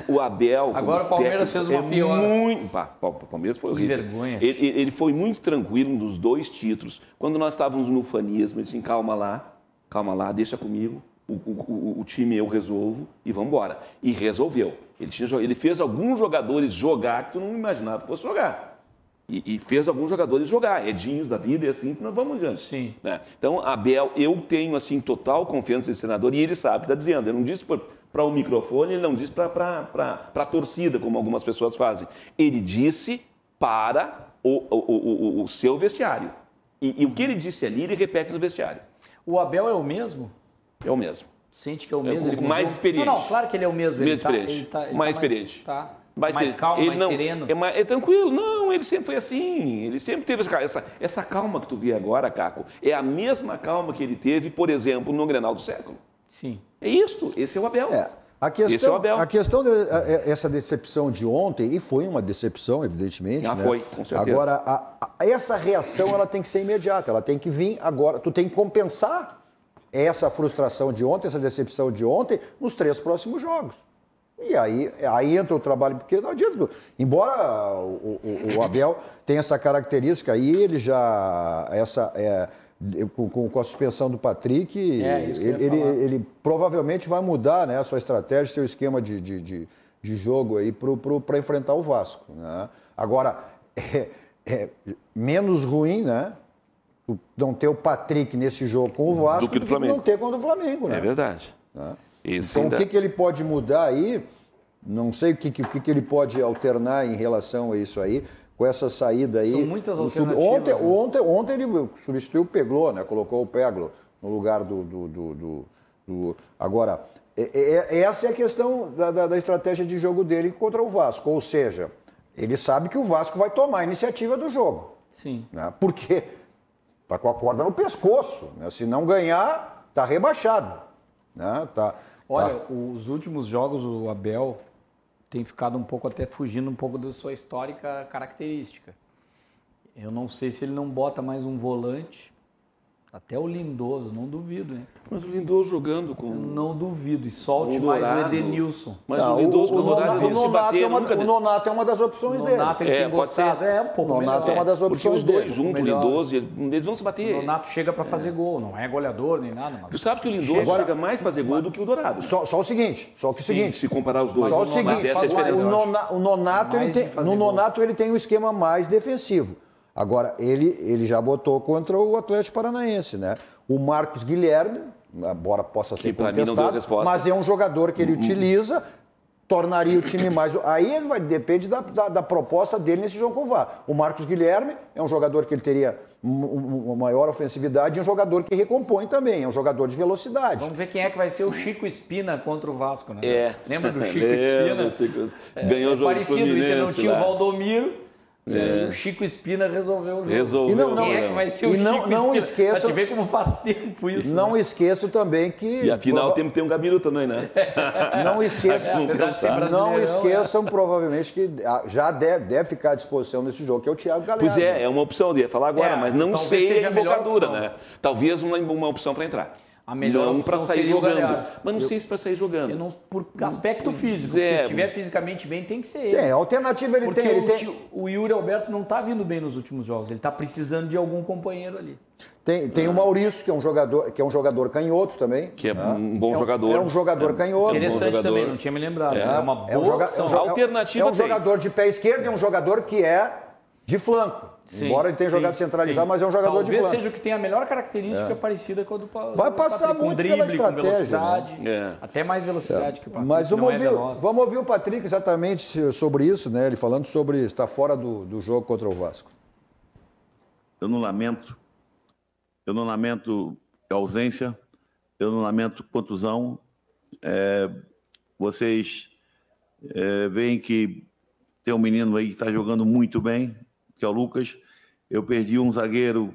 o Abel... Agora o Palmeiras fez uma pior. O Palmeiras foi horrível. Que vergonha. Ele foi muito tranquilo nos 2 títulos. Quando nós estávamos no ufanismo, ele disse, calma lá, deixa comigo. O time eu resolvo e vamos embora. E resolveu. Ele fez alguns jogadores jogar que tu não imaginava que fosse jogar. E fez alguns jogadores jogar, Edinhos da vida e assim, nós vamos adiante. Sim. Né? Então, Abel, eu tenho assim total confiança nesse treinador e ele sabe, está dizendo. Ele não disse para o microfone, ele não disse para a torcida, como algumas pessoas fazem. Ele disse para o seu vestiário. E o que ele disse ali, ele repete no vestiário. O Abel é o mesmo? É o mesmo. Sente que é o mesmo? Ele mais experiente. Não, claro que ele é o mesmo. Mais experiente. Mais experiente. Mais calmo, mais sereno. É tranquilo. Não, ele sempre foi assim. Ele sempre teve essa calma que tu vê agora, Caco. É a mesma calma que ele teve, por exemplo, no Grenal do século. Sim. É isso. Esse é o Abel. Esse é o Abel. A questão dessa decepção de ontem, e foi uma decepção, evidentemente. Já foi, com certeza. Agora, essa reação ela tem que ser imediata. Ela tem que vir agora. Tu tem que compensar essa frustração de ontem, essa decepção de ontem, nos 3 próximos jogos. E aí entra o trabalho, porque não adianta. Embora o Abel tenha essa característica aí, ele já... Com a suspensão do Patrick, ele provavelmente vai mudar, né, a sua estratégia, seu esquema de jogo aí para enfrentar o Vasco. Né? Agora, menos ruim, né? Não ter o Patrick nesse jogo com o Vasco do que não ter contra o Flamengo. Né? É verdade. Né? Então, o que ele pode mudar aí, não sei o que ele pode alternar em relação a isso aí, com essa saída aí. São muitas alternativas. Ontem ele substituiu o Peglo, né? Colocou o Peglo no lugar do... Agora, essa é a questão da estratégia de jogo dele contra o Vasco. Ou seja, ele sabe que o Vasco vai tomar a iniciativa do jogo. Sim. Né? Porque está com a corda no pescoço. Né? Se não ganhar, está rebaixado. Né? Olha, os últimos jogos, o Abel tem ficado um pouco, até fugindo um pouco da sua histórica característica. Eu não sei se ele não bota mais um volante, até o Lindoso, não duvido, hein? Mas o Lindoso jogando com... Não duvido, e solte mais o Edenilson. Mas o Lindoso com o Dourado se bater... O Nonato é uma das opções dele. O Nonato ele tem gostado, um pouco melhor. O Nonato é uma das opções dele. Porque os dois juntos, o Lindoso, eles vão se bater. O Nonato chega para fazer gol, não é goleador nem nada. Mas tu sabe que o Lindoso chega mais a fazer gol do que o Dourado. Só o seguinte, se comparar os dois. Só o seguinte, o Nonato ele tem um esquema mais defensivo. Agora, ele já botou contra o Atlético Paranaense, né? O Marcos Guilherme, embora possa ser contestado, mas é um jogador que ele utiliza, tornaria o time mais... Aí depende da proposta dele nesse jogo com o VAR. O Marcos Guilherme é um jogador que ele teria uma maior ofensividade e um jogador que recompõe também, é um jogador de velocidade. Vamos ver quem é que vai ser o Chico Espina contra o Vasco, né? Lembra do Chico Espina? Ganhou o jogo parecido, o Inter não tinha o Valdomiro. O Chico Espina resolveu o jogo. Quem é que vai ser o Chico Espina? Pra te ver como faz tempo isso. Não esqueço também que... E afinal tem um Gabiru também, né? Não esqueçam provavelmente que já deve ficar à disposição nesse jogo, que é o Thiago Galhardo. Pois é uma opção, eu ia falar agora, mas não sei a embocadura, né? Talvez uma opção para entrar. A melhor não para sair jogando. Mas não sei se para sair jogando. Por aspecto físico, porque se estiver fisicamente bem, tem que ser ele. A alternativa ele tem. O Yuri Alberto não está vindo bem nos últimos jogos. Ele está precisando de algum companheiro ali. Tem o Maurício, que é um jogador canhoto também. Que é um bom jogador. É um jogador canhoto. Interessante também, não tinha me lembrado. É uma boa opção. Alternativa é um jogador de pé esquerdo e é um jogador que é de flanco. Sim, embora ele tenha jogado centralizado, mas é um jogador de flanco. Talvez seja o que tem a melhor característica parecida com a do Patrick. Vai passar muito drible, pela estratégia, com velocidade, né? até mais velocidade que o Patrick. Mas vamos ouvir o Patrick exatamente sobre isso, né? Ele falando sobre estar fora do jogo contra o Vasco. Eu não lamento a ausência, eu não lamento contusão. Vocês veem que tem um menino aí que está jogando muito bem, que é o Lucas. Eu perdi um zagueiro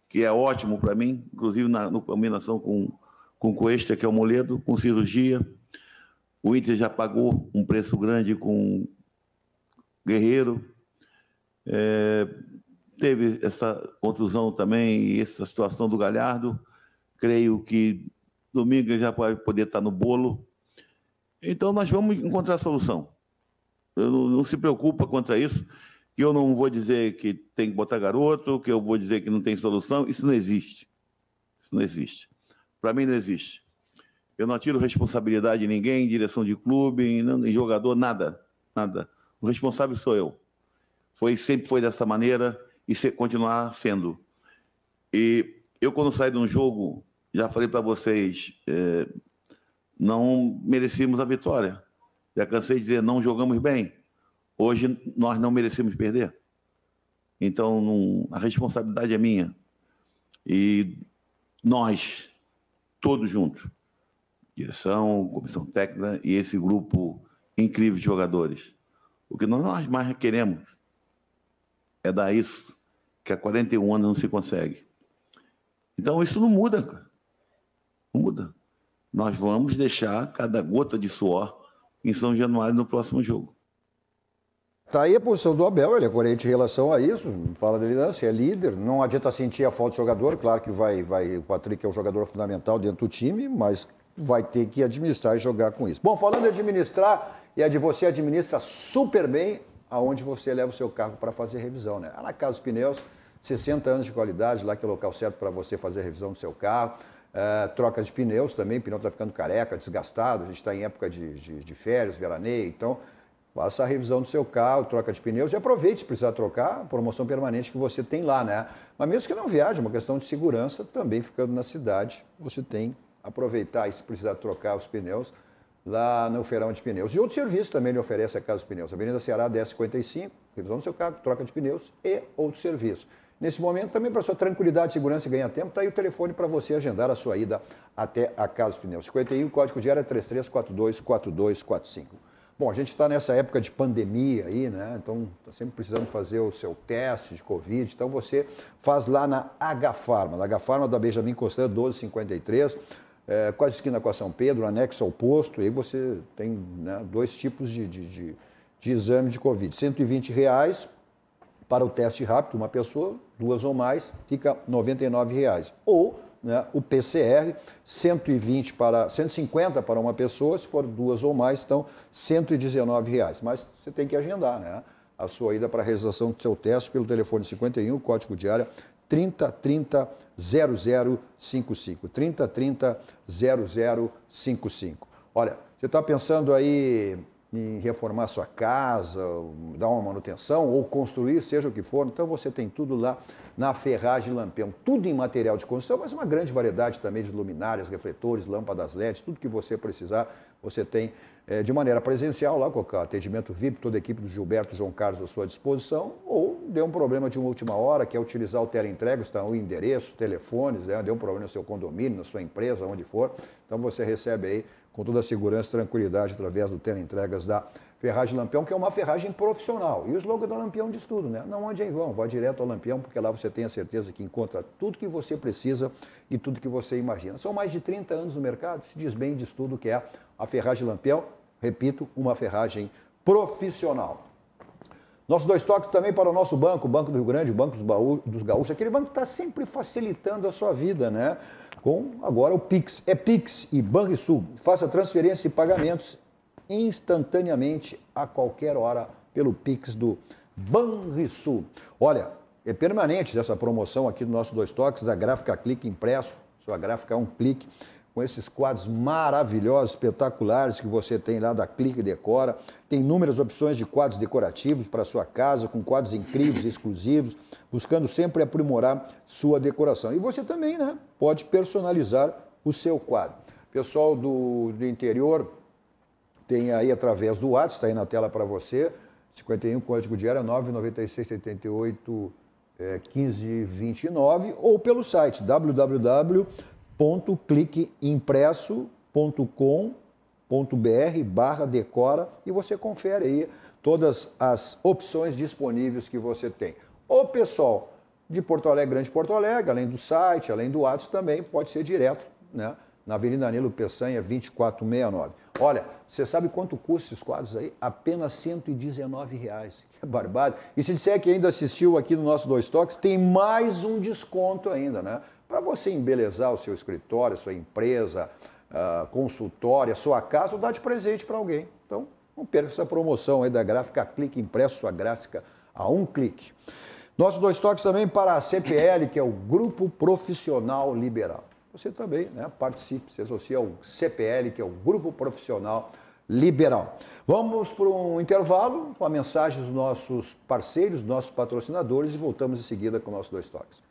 que é ótimo para mim, inclusive na combinação com o Cuesta, que é o Moledo, com cirurgia. O Inter já pagou um preço grande com Guerreiro. Teve essa contusão também e essa situação do Galhardo. Creio que domingo ele já vai poder estar no bolo. Então nós vamos encontrar a solução. Não se preocupa quanto a isso, que eu não vou dizer que tem que botar garoto, que eu vou dizer que não tem solução. Isso não existe. Isso não existe. Para mim não existe. Eu não tiro responsabilidade de ninguém, em direção de clube, em jogador, nada. Nada. O responsável sou eu. Sempre foi dessa maneira e continuar sendo. E eu, quando saí de um jogo, já falei para vocês, não merecíamos a vitória. Já cansei de dizer, não jogamos bem. Hoje, nós não merecemos perder. Então, a responsabilidade é minha. E nós, todos juntos, direção, comissão técnica e esse grupo incrível de jogadores, o que nós mais queremos é dar isso que há 41 anos não se consegue. Então, isso não muda, cara. Não muda. Nós vamos deixar cada gota de suor em São Januário no próximo jogo. Tá aí a posição do Abel, ele é coerente em relação a isso, fala da liderança, é líder, não adianta sentir a falta de jogador, claro que o Patrick é um jogador fundamental dentro do time, mas vai ter que administrar e jogar com isso. Bom, falando de administrar, você administra super bem aonde você leva o seu carro para fazer revisão, né? Na Casa dos Pneus, 60 anos de qualidade, lá que é o local certo para você fazer a revisão do seu carro. Troca de pneus também, o pneu está ficando careca, desgastado, a gente está em época de férias, veraneio, então faça a revisão do seu carro, troca de pneus e aproveite se precisar trocar, a promoção permanente que você tem lá, né? Mas mesmo que não viaje, uma questão de segurança, também ficando na cidade, você tem que aproveitar e se precisar trocar os pneus lá no Feirão de Pneus. E outro serviço também lhe oferece a Casa dos Pneus, Avenida Ceará 1055, revisão do seu carro, troca de pneus e outro serviço. Nesse momento, também para sua tranquilidade, segurança e ganha-tempo, está aí o telefone para você agendar a sua ida até a Casa dos Pneus. 51, código de área 33424245. Bom, a gente está nessa época de pandemia aí, né? Então, está sempre precisando fazer o seu teste de Covid. Então, você faz lá na H-Pharma. Na H-Pharma da Benjamin Constant, 1253, quase esquina com a São Pedro, anexo ao posto. Aí você tem, né, 2 tipos de exame de Covid. R$120 para o teste rápido, uma pessoa, 2 ou mais, fica R$ 99. Ou, né, o PCR, 150 para uma pessoa, se for 2 ou mais, então R$ 119. Mas você tem que agendar, né, a sua ida para a realização do seu teste pelo telefone 51, código de área 3030-0055. 3030-0055. Olha, você está pensando aí em reformar sua casa, dar uma manutenção ou construir, seja o que for, então você tem tudo lá na Ferragem Lampião. Tudo em material de construção, mas uma grande variedade também de luminárias, refletores, lâmpadas LED, tudo que você precisar, você tem de maneira presencial lá, com o atendimento VIP, toda a equipe do Gilberto João Carlos à sua disposição, ou deu um problema de uma última hora, quer utilizar o teleentrega, está o endereço, telefones, né? Deu um problema no seu condomínio, na sua empresa, onde for, então você recebe aí com toda a segurança e tranquilidade através do teleentregas da Ferragem Lampião, que é uma ferragem profissional. E o slogan da Lampião diz tudo, né? Não ande em vão, vá direto ao Lampião, porque lá você tem a certeza que encontra tudo que você precisa e tudo que você imagina. São mais de 30 anos no mercado, se diz bem, diz tudo, que é a Ferragem Lampião, repito, uma ferragem profissional. Nossos 2 toques também para o nosso banco, o Banco do Rio Grande, o Banco dos Gaúchos, aquele banco que está sempre facilitando a sua vida, né? Com agora o Pix. É Pix e Banrisul. Faça transferência e pagamentos instantaneamente, a qualquer hora, pelo Pix do Banrisul. Olha, é permanente essa promoção aqui do nosso Dois Toques, da Gráfica Clique Impresso, sua gráfica é um clique, com esses quadros maravilhosos, espetaculares que você tem lá da Clique Decora. Tem inúmeras opções de quadros decorativos para sua casa, com quadros incríveis, exclusivos, buscando sempre aprimorar sua decoração. E você também, né, pode personalizar o seu quadro. Pessoal do interior, tem aí através do WhatsApp, está aí na tela para você, 51, código de área 99678 1529, ou pelo site www.cliqueimpresso.com.br/decora e você confere aí todas as opções disponíveis que você tem. O pessoal de Porto Alegre, Grande Porto Alegre, além do site, além do WhatsApp também, pode ser direto, né? Na Avenida Nilo Peçanha, 2469. Olha, você sabe quanto custa esses quadros aí? Apenas R$ 119,00. Que barbado. E se disser que ainda assistiu aqui no nosso Dois Toques, tem mais um desconto ainda, né? Para você embelezar o seu escritório, sua empresa, consultório, sua casa, ou dar de presente para alguém. Então, não perca essa promoção aí da Gráfica Clique Impresso, sua gráfica a um clique. Nosso Dois Toques também para a CPL, que é o Grupo Profissional Liberal. Você também, né, participe, se associe ao CPL, que é o Grupo Profissional Liberal. Vamos para um intervalo com a mensagem dos nossos parceiros, dos nossos patrocinadores e voltamos em seguida com o nosso Dois Toques.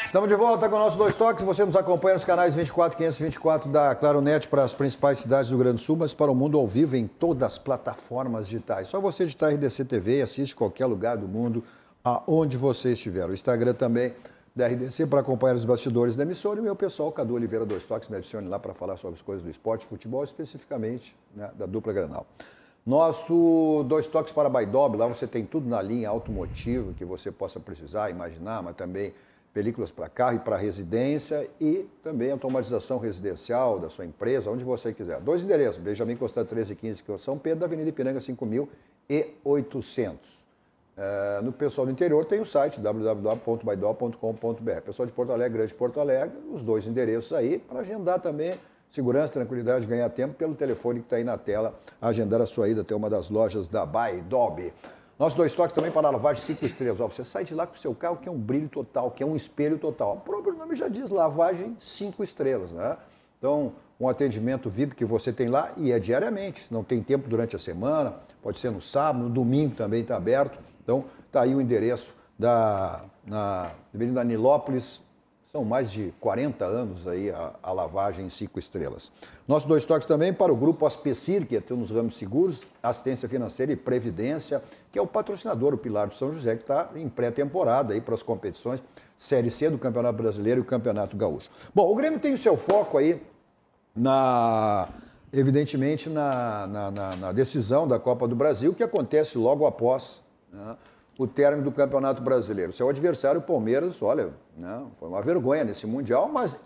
Estamos de volta com o nosso Dois Toques. Você nos acompanha nos canais 24 e 524 da Claronet para as principais cidades do Rio Grande do Sul, mas para o mundo ao vivo em todas as plataformas digitais. Só você digitar RDC TV e assiste qualquer lugar do mundo, aonde você estiver. O Instagram também da RDC para acompanhar os bastidores da emissora. E o meu pessoal, Cadu Oliveira Dois Toques, me adicione lá para falar sobre as coisas do esporte, futebol, especificamente, né, da dupla Grenal. Nosso Dois Toques para Baidob, lá você tem tudo na linha automotivo que você possa precisar, imaginar, mas também películas para carro e para residência e também automatização residencial da sua empresa, onde você quiser. 2 endereços, Benjamin Constant 1315, que é São Pedro, da Avenida Ipiranga 5800. No pessoal do interior tem o site www.baidol.com.br. Pessoal de Porto Alegre, Grande Porto Alegre, os 2 endereços aí, para agendar também segurança, tranquilidade, ganhar tempo pelo telefone que está aí na tela, agendar a sua ida até uma das lojas da Baidob. Nosso Dois Toques também para a lavagem 5 estrelas. Ó, você sai de lá com o seu carro que é um brilho total, que é um espelho total. O próprio nome já diz lavagem 5 estrelas, né? Então, um atendimento VIP que você tem lá e é diariamente. Não tem tempo durante a semana, pode ser no sábado, no domingo também está aberto. Então, está aí o endereço na Avenida Nilópolis. São mais de 40 anos aí a lavagem 5 estrelas. Nosso Dois Toques também para o Grupo Aspecir, que é nos ramos seguros, assistência financeira e previdência, que é o patrocinador, o Pilar do São José, que está em pré-temporada aí para as competições Série C do Campeonato Brasileiro e o Campeonato Gaúcho. Bom, o Grêmio tem o seu foco aí, evidentemente, na decisão da Copa do Brasil, que acontece logo após, né, o término do Campeonato Brasileiro. Seu adversário, o Palmeiras, olha, né, foi uma vergonha nesse Mundial, mas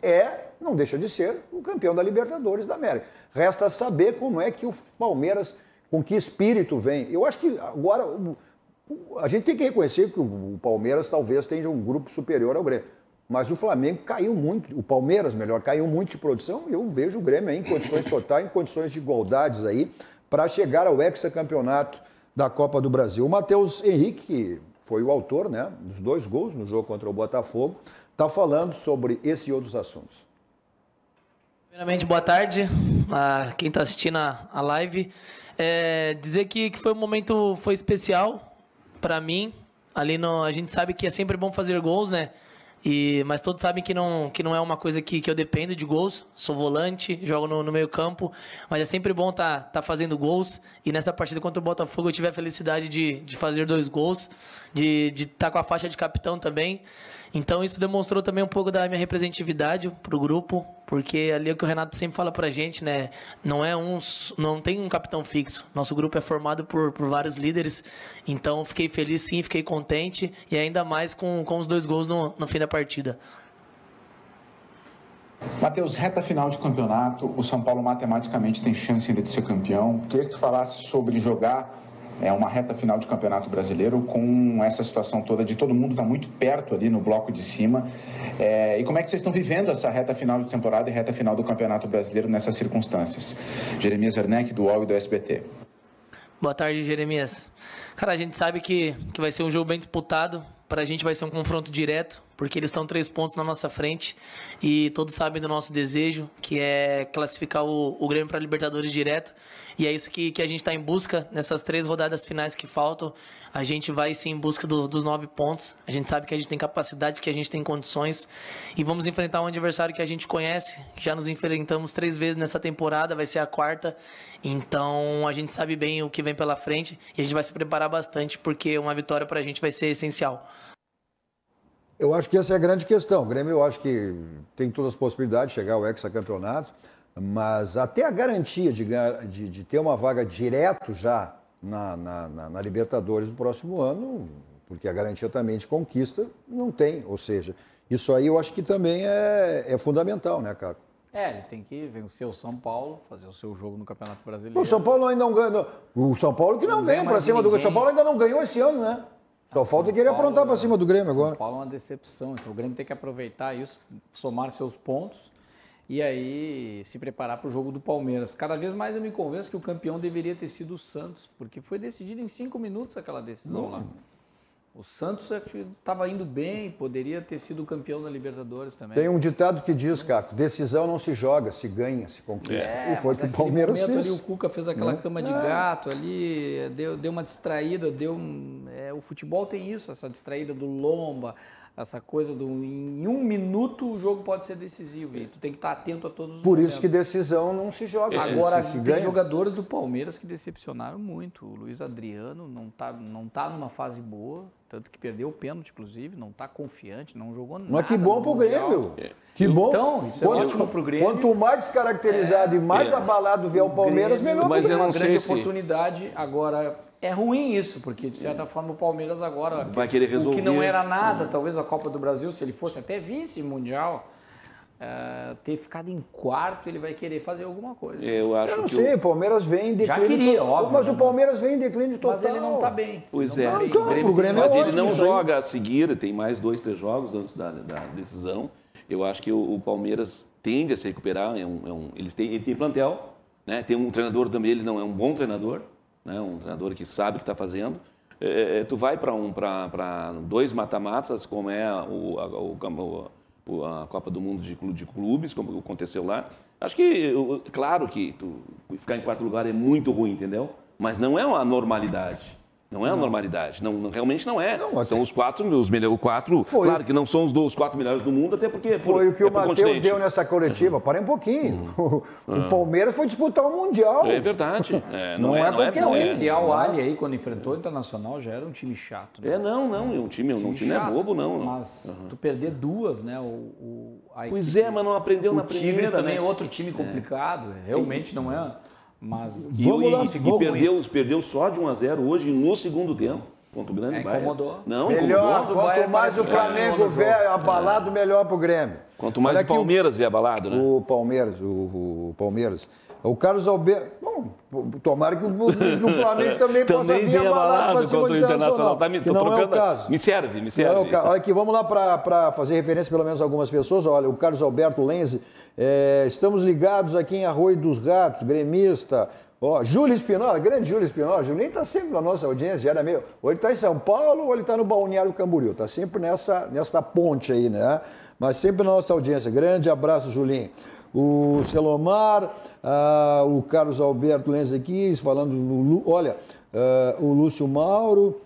não deixa de ser o campeão da Libertadores da América. Resta saber como é que o Palmeiras, com que espírito vem. Eu acho que agora a gente tem que reconhecer que o Palmeiras talvez tenha um grupo superior ao Grêmio. Mas o Flamengo caiu muito, o Palmeiras, melhor, caiu muito de produção. Eu vejo o Grêmio aí em condições totais, em condições de igualdades aí, para chegar ao hexacampeonato da Copa do Brasil. O Matheus Henrique, que foi o autor, né, dos 2 gols no jogo contra o Botafogo, está falando sobre esse e outros assuntos. Primeiramente, boa tarde a quem está assistindo a live. Dizer que foi um momento, foi especial para mim. Ali a gente sabe que é sempre bom fazer gols, né? Mas todos sabem que não é uma coisa que eu dependo de gols. Sou volante, jogo no meio campo, mas é sempre bom tá fazendo gols. E nessa partida contra o Botafogo eu tive a felicidade de fazer 2 gols, de estar com a faixa de capitão também. Então isso demonstrou também um pouco da minha representatividade pro grupo, porque ali é o que o Renato sempre fala pra gente, né? Não tem um capitão fixo. Nosso grupo é formado por vários líderes. Então fiquei feliz sim, fiquei contente e ainda mais com os 2 gols no fim da partida. Matheus, reta final de campeonato, o São Paulo matematicamente tem chance ainda de ser campeão. Queria que tu falasse sobre jogar uma reta final de campeonato brasileiro com essa situação toda de todo mundo estar muito perto ali no bloco de cima. E como é que vocês estão vivendo essa reta final de temporada e reta final do campeonato brasileiro nessas circunstâncias? Jeremias Werneck, do UOL e do SBT. Boa tarde, Jeremias. Cara, a gente sabe que vai ser um jogo bem disputado. Para a gente vai ser um confronto direto, porque eles estão 3 pontos na nossa frente e todos sabem do nosso desejo, que é classificar o Grêmio para a Libertadores direto. E é isso que a gente está em busca nessas 3 rodadas finais que faltam. A gente vai sim em busca dos 9 pontos. A gente sabe que a gente tem capacidade, que a gente tem condições. E vamos enfrentar um adversário que a gente conhece. Já nos enfrentamos 3 vezes nessa temporada, vai ser a 4ª. Então a gente sabe bem o que vem pela frente e a gente vai se preparar bastante, porque uma vitória para a gente vai ser essencial. Eu acho que essa é a grande questão. O Grêmio, eu acho que tem todas as possibilidades de chegar ao hexacampeonato, mas até a garantia de ter uma vaga direto já na Libertadores do próximo ano, porque a garantia também de conquista não tem. Ou seja, isso aí eu acho que também é fundamental, né, Caco? Ele tem que vencer o São Paulo, fazer o seu jogo no Campeonato Brasileiro. O São Paulo ainda não ganhou. O São Paulo que não vem para cima do Grêmio. O São Paulo ainda não ganhou esse ano, né? Só falta querer aprontar para cima do Grêmio agora. São Paulo é uma decepção, então o Grêmio tem que aproveitar isso, somar seus pontos e aí se preparar para o jogo do Palmeiras. Cada vez mais eu me convenço que o campeão deveria ter sido o Santos, porque foi decidido em 5 minutos aquela decisão lá. O Santos estava indo bem, poderia ter sido campeão da Libertadores também. Tem um ditado que diz, Caco, decisão não se joga, se ganha, se conquista. E foi o que o Palmeiras fez. Ali, o Cuca fez aquela cama de gato ali, deu uma distraída, o futebol tem isso, essa distraída do lomba, essa coisa em 1 minuto o jogo pode ser decisivo e tu tem que estar atento a todos os Por momentos. isso que decisão não se joga. Agora, tem jogadores do Palmeiras que decepcionaram muito. O Luiz Adriano não tá numa fase boa, tanto que perdeu o pênalti, inclusive, não está confiante, não jogou nada. Mas que bom pro Grêmio. Que bom. Então, isso é ótimo pro Grêmio. Quanto mais descaracterizado e mais abalado vier o Palmeiras, melhor pro Grêmio. É uma grande oportunidade. Agora, é ruim isso, porque, de certa forma, o Palmeiras agora... vai querer resolver. O que não era nada, talvez a Copa do Brasil, se ele fosse até vice-mundial... ter ficado em 4º, ele vai querer fazer alguma coisa. Eu não sei, o Palmeiras vem em declínio. Já queria, óbvio. Mas o Palmeiras vem em declínio total. Mas ele não está bem. Pois é. O Grêmio mas ele não joga a seguir, tem mais 2, 3 jogos antes da decisão. Eu acho que o Palmeiras tende a se recuperar. Ele tem plantel, né? Tem um treinador também, ele não é um bom treinador, né? Um treinador que sabe o que está fazendo. Tu vai para 2 mata-matas, como é a Copa do Mundo de Clubes, como aconteceu lá. Acho que, claro que ficar em 4º lugar é muito ruim, entendeu? Mas não é uma normalidade. Não é uma normalidade. Realmente não é. São os 4, os melhores 4. Claro que não são os 4 melhores do mundo, até porque... Foi o que o Matheus deu nessa coletiva. Parem um pouquinho. O Palmeiras foi disputar o Mundial. É verdade. Não é qualquer um. Esse Al-Ahly aí, quando enfrentou o Internacional, já era um time chato. Né? Um time não é bobo, não. Mas tu perder 2, né? Pois é, mas não aprendeu na primeira. O Tigres também é outro time complicado. Realmente não é... Mas perdeu só de 1-0 hoje no segundo tempo. Contra o grande Bayern. Incomodou. Não, melhor, quanto mais o Flamengo vier abalado, melhor pro Grêmio. Quanto mais o Palmeiras vier abalado, né? O Palmeiras. O Carlos Alberto... Bom, tomara que o Flamengo também possa vir abalado para cima do Internacional. Que não é o caso. Me serve. Olha aqui, vamos lá para fazer referência pelo menos a algumas pessoas. Olha, o Carlos Alberto Lenze, estamos ligados aqui em Arroio dos Ratos, gremista. Júlio Espinola, grande Júlio Espinola. Julinho está sempre na nossa audiência, já era meio... Ou ele está em São Paulo ou ele está no Balneário Camboriú. Está sempre nessa ponte aí, né? Mas sempre na nossa audiência. Grande abraço, Julinho. O Selomar, o Carlos Alberto Lenz aqui, falando o Lúcio Mauro,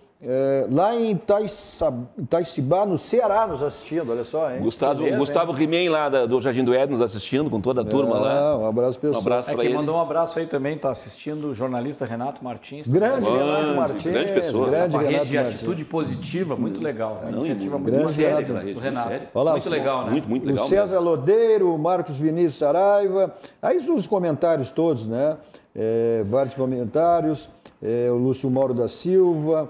lá em Itaicibá, no Ceará, nos assistindo, olha só, hein? Gustavo Rimem, lá do Jardim do Éden, nos assistindo, com toda a turma lá. Um abraço pessoal. Um abraço para ele. Mandou um abraço aí também, está assistindo o jornalista Renato Martins. Grande Renato Martins. Grande pessoa. Grande uma Renato rede de Martins. atitude positiva, muito legal. Uma iniciativa muito séria do Renato. Muito legal, né? Muito legal. O César Lodeiro, o Marcos Vinícius Saraiva. Aí os comentários todos, né? Vários comentários. O Lúcio Mauro da Silva.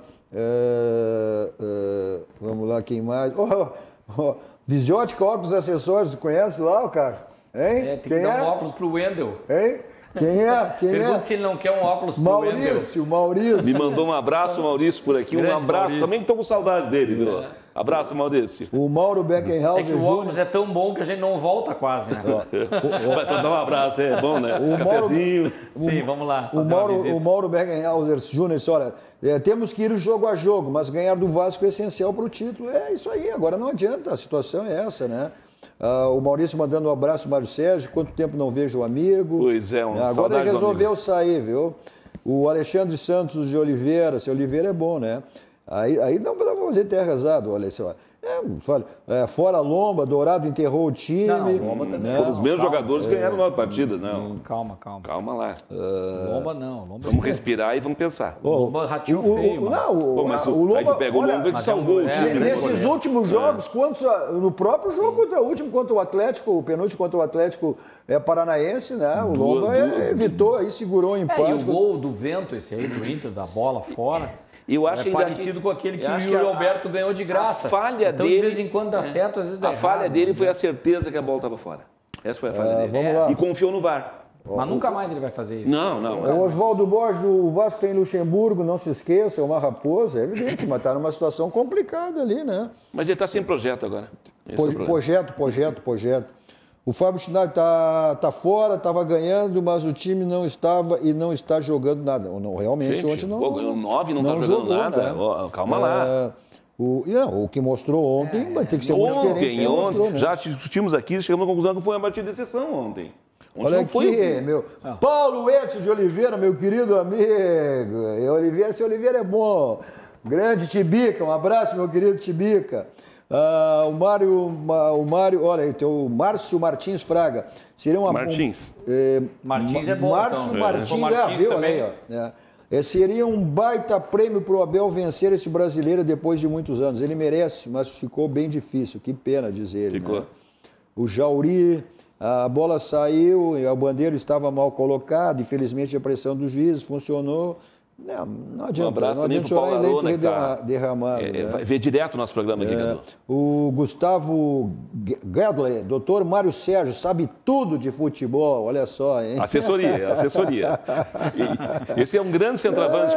Vamos lá, quem mais? Visiótica Óculos Acessórios, conhece lá, cara? Hein? Tem que dar um óculos pro Wendel. Hein? Quem é? Pergunta se ele não quer um óculos pro Wendel. Maurício. Me mandou um abraço, Maurício, por aqui. Grande um abraço. Maurício. Também estou com saudade dele, viu? Abraço, Maurício. O Mauro Beckenhauser É que o óculos é tão bom que a gente não volta quase, né? Vai dar um abraço, é bom, né? Cafezinho. Sim, vamos lá. O Mauro Beckenhauser Júnior disse, olha, temos que ir jogo a jogo, mas ganhar do Vasco é essencial para o título. É isso aí, agora não adianta, a situação é essa, né? O Maurício mandando um abraço, Mário Sérgio, quanto tempo não vejo o amigo. Pois é, agora ele resolveu sair, viu? O Alexandre Santos de Oliveira, seu Oliveira é bom, né? Aí não dá pra fazer terra arrasada, olha só. Fora Lomba, Dourado enterrou o time. Não, Lomba também. Foram os mesmos jogadores que ganharam 9 partidas, não. Calma. Calma lá. Lomba não. Lomba Vamos respirar e vamos pensar. Lomba rateou feio, mas... Mas o Lomba, pega o Lomba que salvou o time. Nesses últimos jogos, no próprio jogo contra o último, contra o Atlético, o penúltimo contra o Atlético Paranaense, né? O Lomba evitou, aí segurou o empate. E o gol do vento, esse aí do Inter, da bola fora... Eu acho parecido com aquele que o Yuri Alberto ganhou de graça. A falha então, dele, de vez em quando dá certo, às vezes dá errado. A falha dele né? foi a certeza que a bola estava fora. Essa foi a falha dele. Vamos lá. E confiou no VAR. Mas nunca mais ele vai fazer isso. Não. O Oswaldo Borges, do Vasco tem Luxemburgo, não se esqueça, é uma raposa, é evidente, mas está numa situação complicada ali, né? Mas ele está sem projeto agora. Projeto. O Fábio Schneider está fora, estava ganhando, mas o time não estava e não está jogando nada. Não, realmente, gente, ontem não. Ganhou 9 não está jogando jogou, nada. Né? Calma lá. O que mostrou ontem vai ter que ser muito diferente. Ontem, né? Já discutimos aqui, chegamos à conclusão que foi uma partida de exceção ontem. Olha aqui, meu. Paulo Etio de Oliveira, meu querido amigo. Seu Oliveira é bom. Grande Tibica, um abraço, meu querido Tibica. O Mário, olha aí, tem o Márcio Martins Fraga. Seria uma Martins. Martins é bom. Márcio então. Martins, viu? Olha aí, ó. Seria um baita prêmio para o Abel vencer esse brasileiro depois de muitos anos. Ele merece, mas ficou bem difícil. Que pena, diz ele. Ficou. Né? O Jauri, a bola saiu e a bandeira estava mal colocada. Infelizmente, a pressão dos juízes funcionou. Não adianta, não adianta chorar em leite derramado. Vai ver direto o nosso programa aqui, o Gustavo Gedler, doutor Mário Sérgio, sabe tudo de futebol, olha só, hein? Assessoria. Esse é um grande centroavante.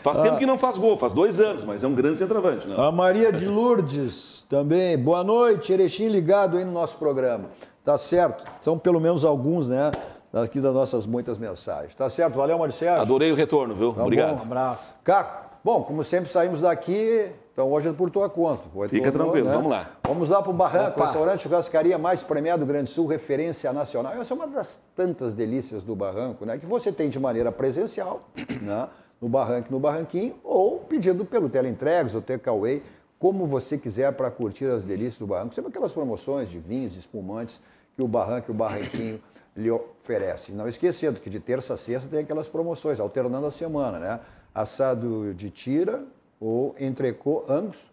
Faz tempo que não faz gol, faz 2 anos, mas é um grande centroavante. Não? A Maria de Lourdes também, boa noite, Erechim ligado aí no nosso programa. Tá certo, são pelo menos alguns, né? Aqui das nossas muitas mensagens. Tá certo? Valeu, Marcelo. Adorei o retorno, viu? Tá obrigado. Bom. Um abraço. Caco, bom, como sempre saímos daqui, então hoje é por tua conta. Fica tranquilo, né? Vamos lá. Vamos lá para o Barranco, restaurante churrascaria mais premiado do Grande Sul, referência nacional. Essa é uma das tantas delícias do Barranco, né? Que você tem de maneira presencial, né? No Barranco, no Barranquinho, ou pedido pelo teleentregas ou takeaway, como você quiser para curtir as delícias do Barranco. Sempre aquelas promoções de vinhos, de espumantes que o Barranco e o Barranquinho lhe oferece. Não esquecendo que de terça a sexta tem aquelas promoções, alternando a semana, né? Assado de tira ou entrecô, ambos,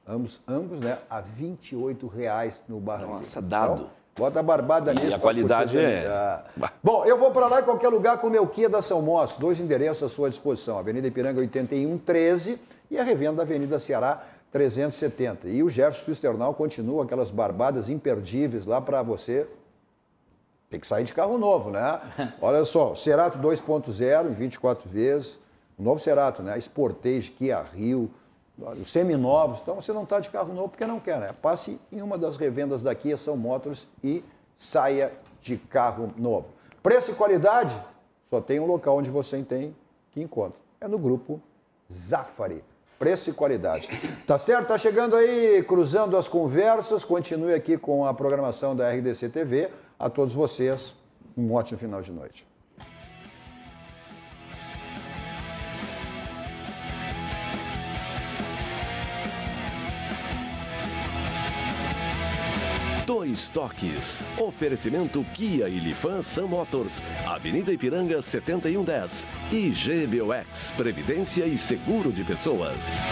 né? A R$ 28,00 no Barranquinho. Nossa, dado. Então, bota a barbada nisso. E a qualidade é... Bom, eu vou para lá em qualquer lugar com o meu Kia da São Motos. 2 endereços à sua disposição. Avenida Ipiranga 8113 e a revenda da Avenida Ceará 370. E o Jefferson Fisternal continua aquelas barbadas imperdíveis lá para você. Tem que sair de carro novo, né? Olha só, Cerato 2.0 em 24 vezes. O novo Cerato, né? Sportage, Kia Rio, os seminovos. Então você não está de carro novo porque não quer, né? Passe em uma das revendas da Kia São Motors e saia de carro novo. Preço e qualidade, só tem um local onde você tem que encontra. É no grupo Zafari. Preço e qualidade. Tá certo? Tá chegando aí, cruzando as conversas. Continue aqui com a programação da RDC TV. A todos vocês, um ótimo final de noite. Dois Toques. Oferecimento Kia e Lifan Sam Motors. Avenida Ipiranga 7110. E GBOX. Previdência e Seguro de Pessoas.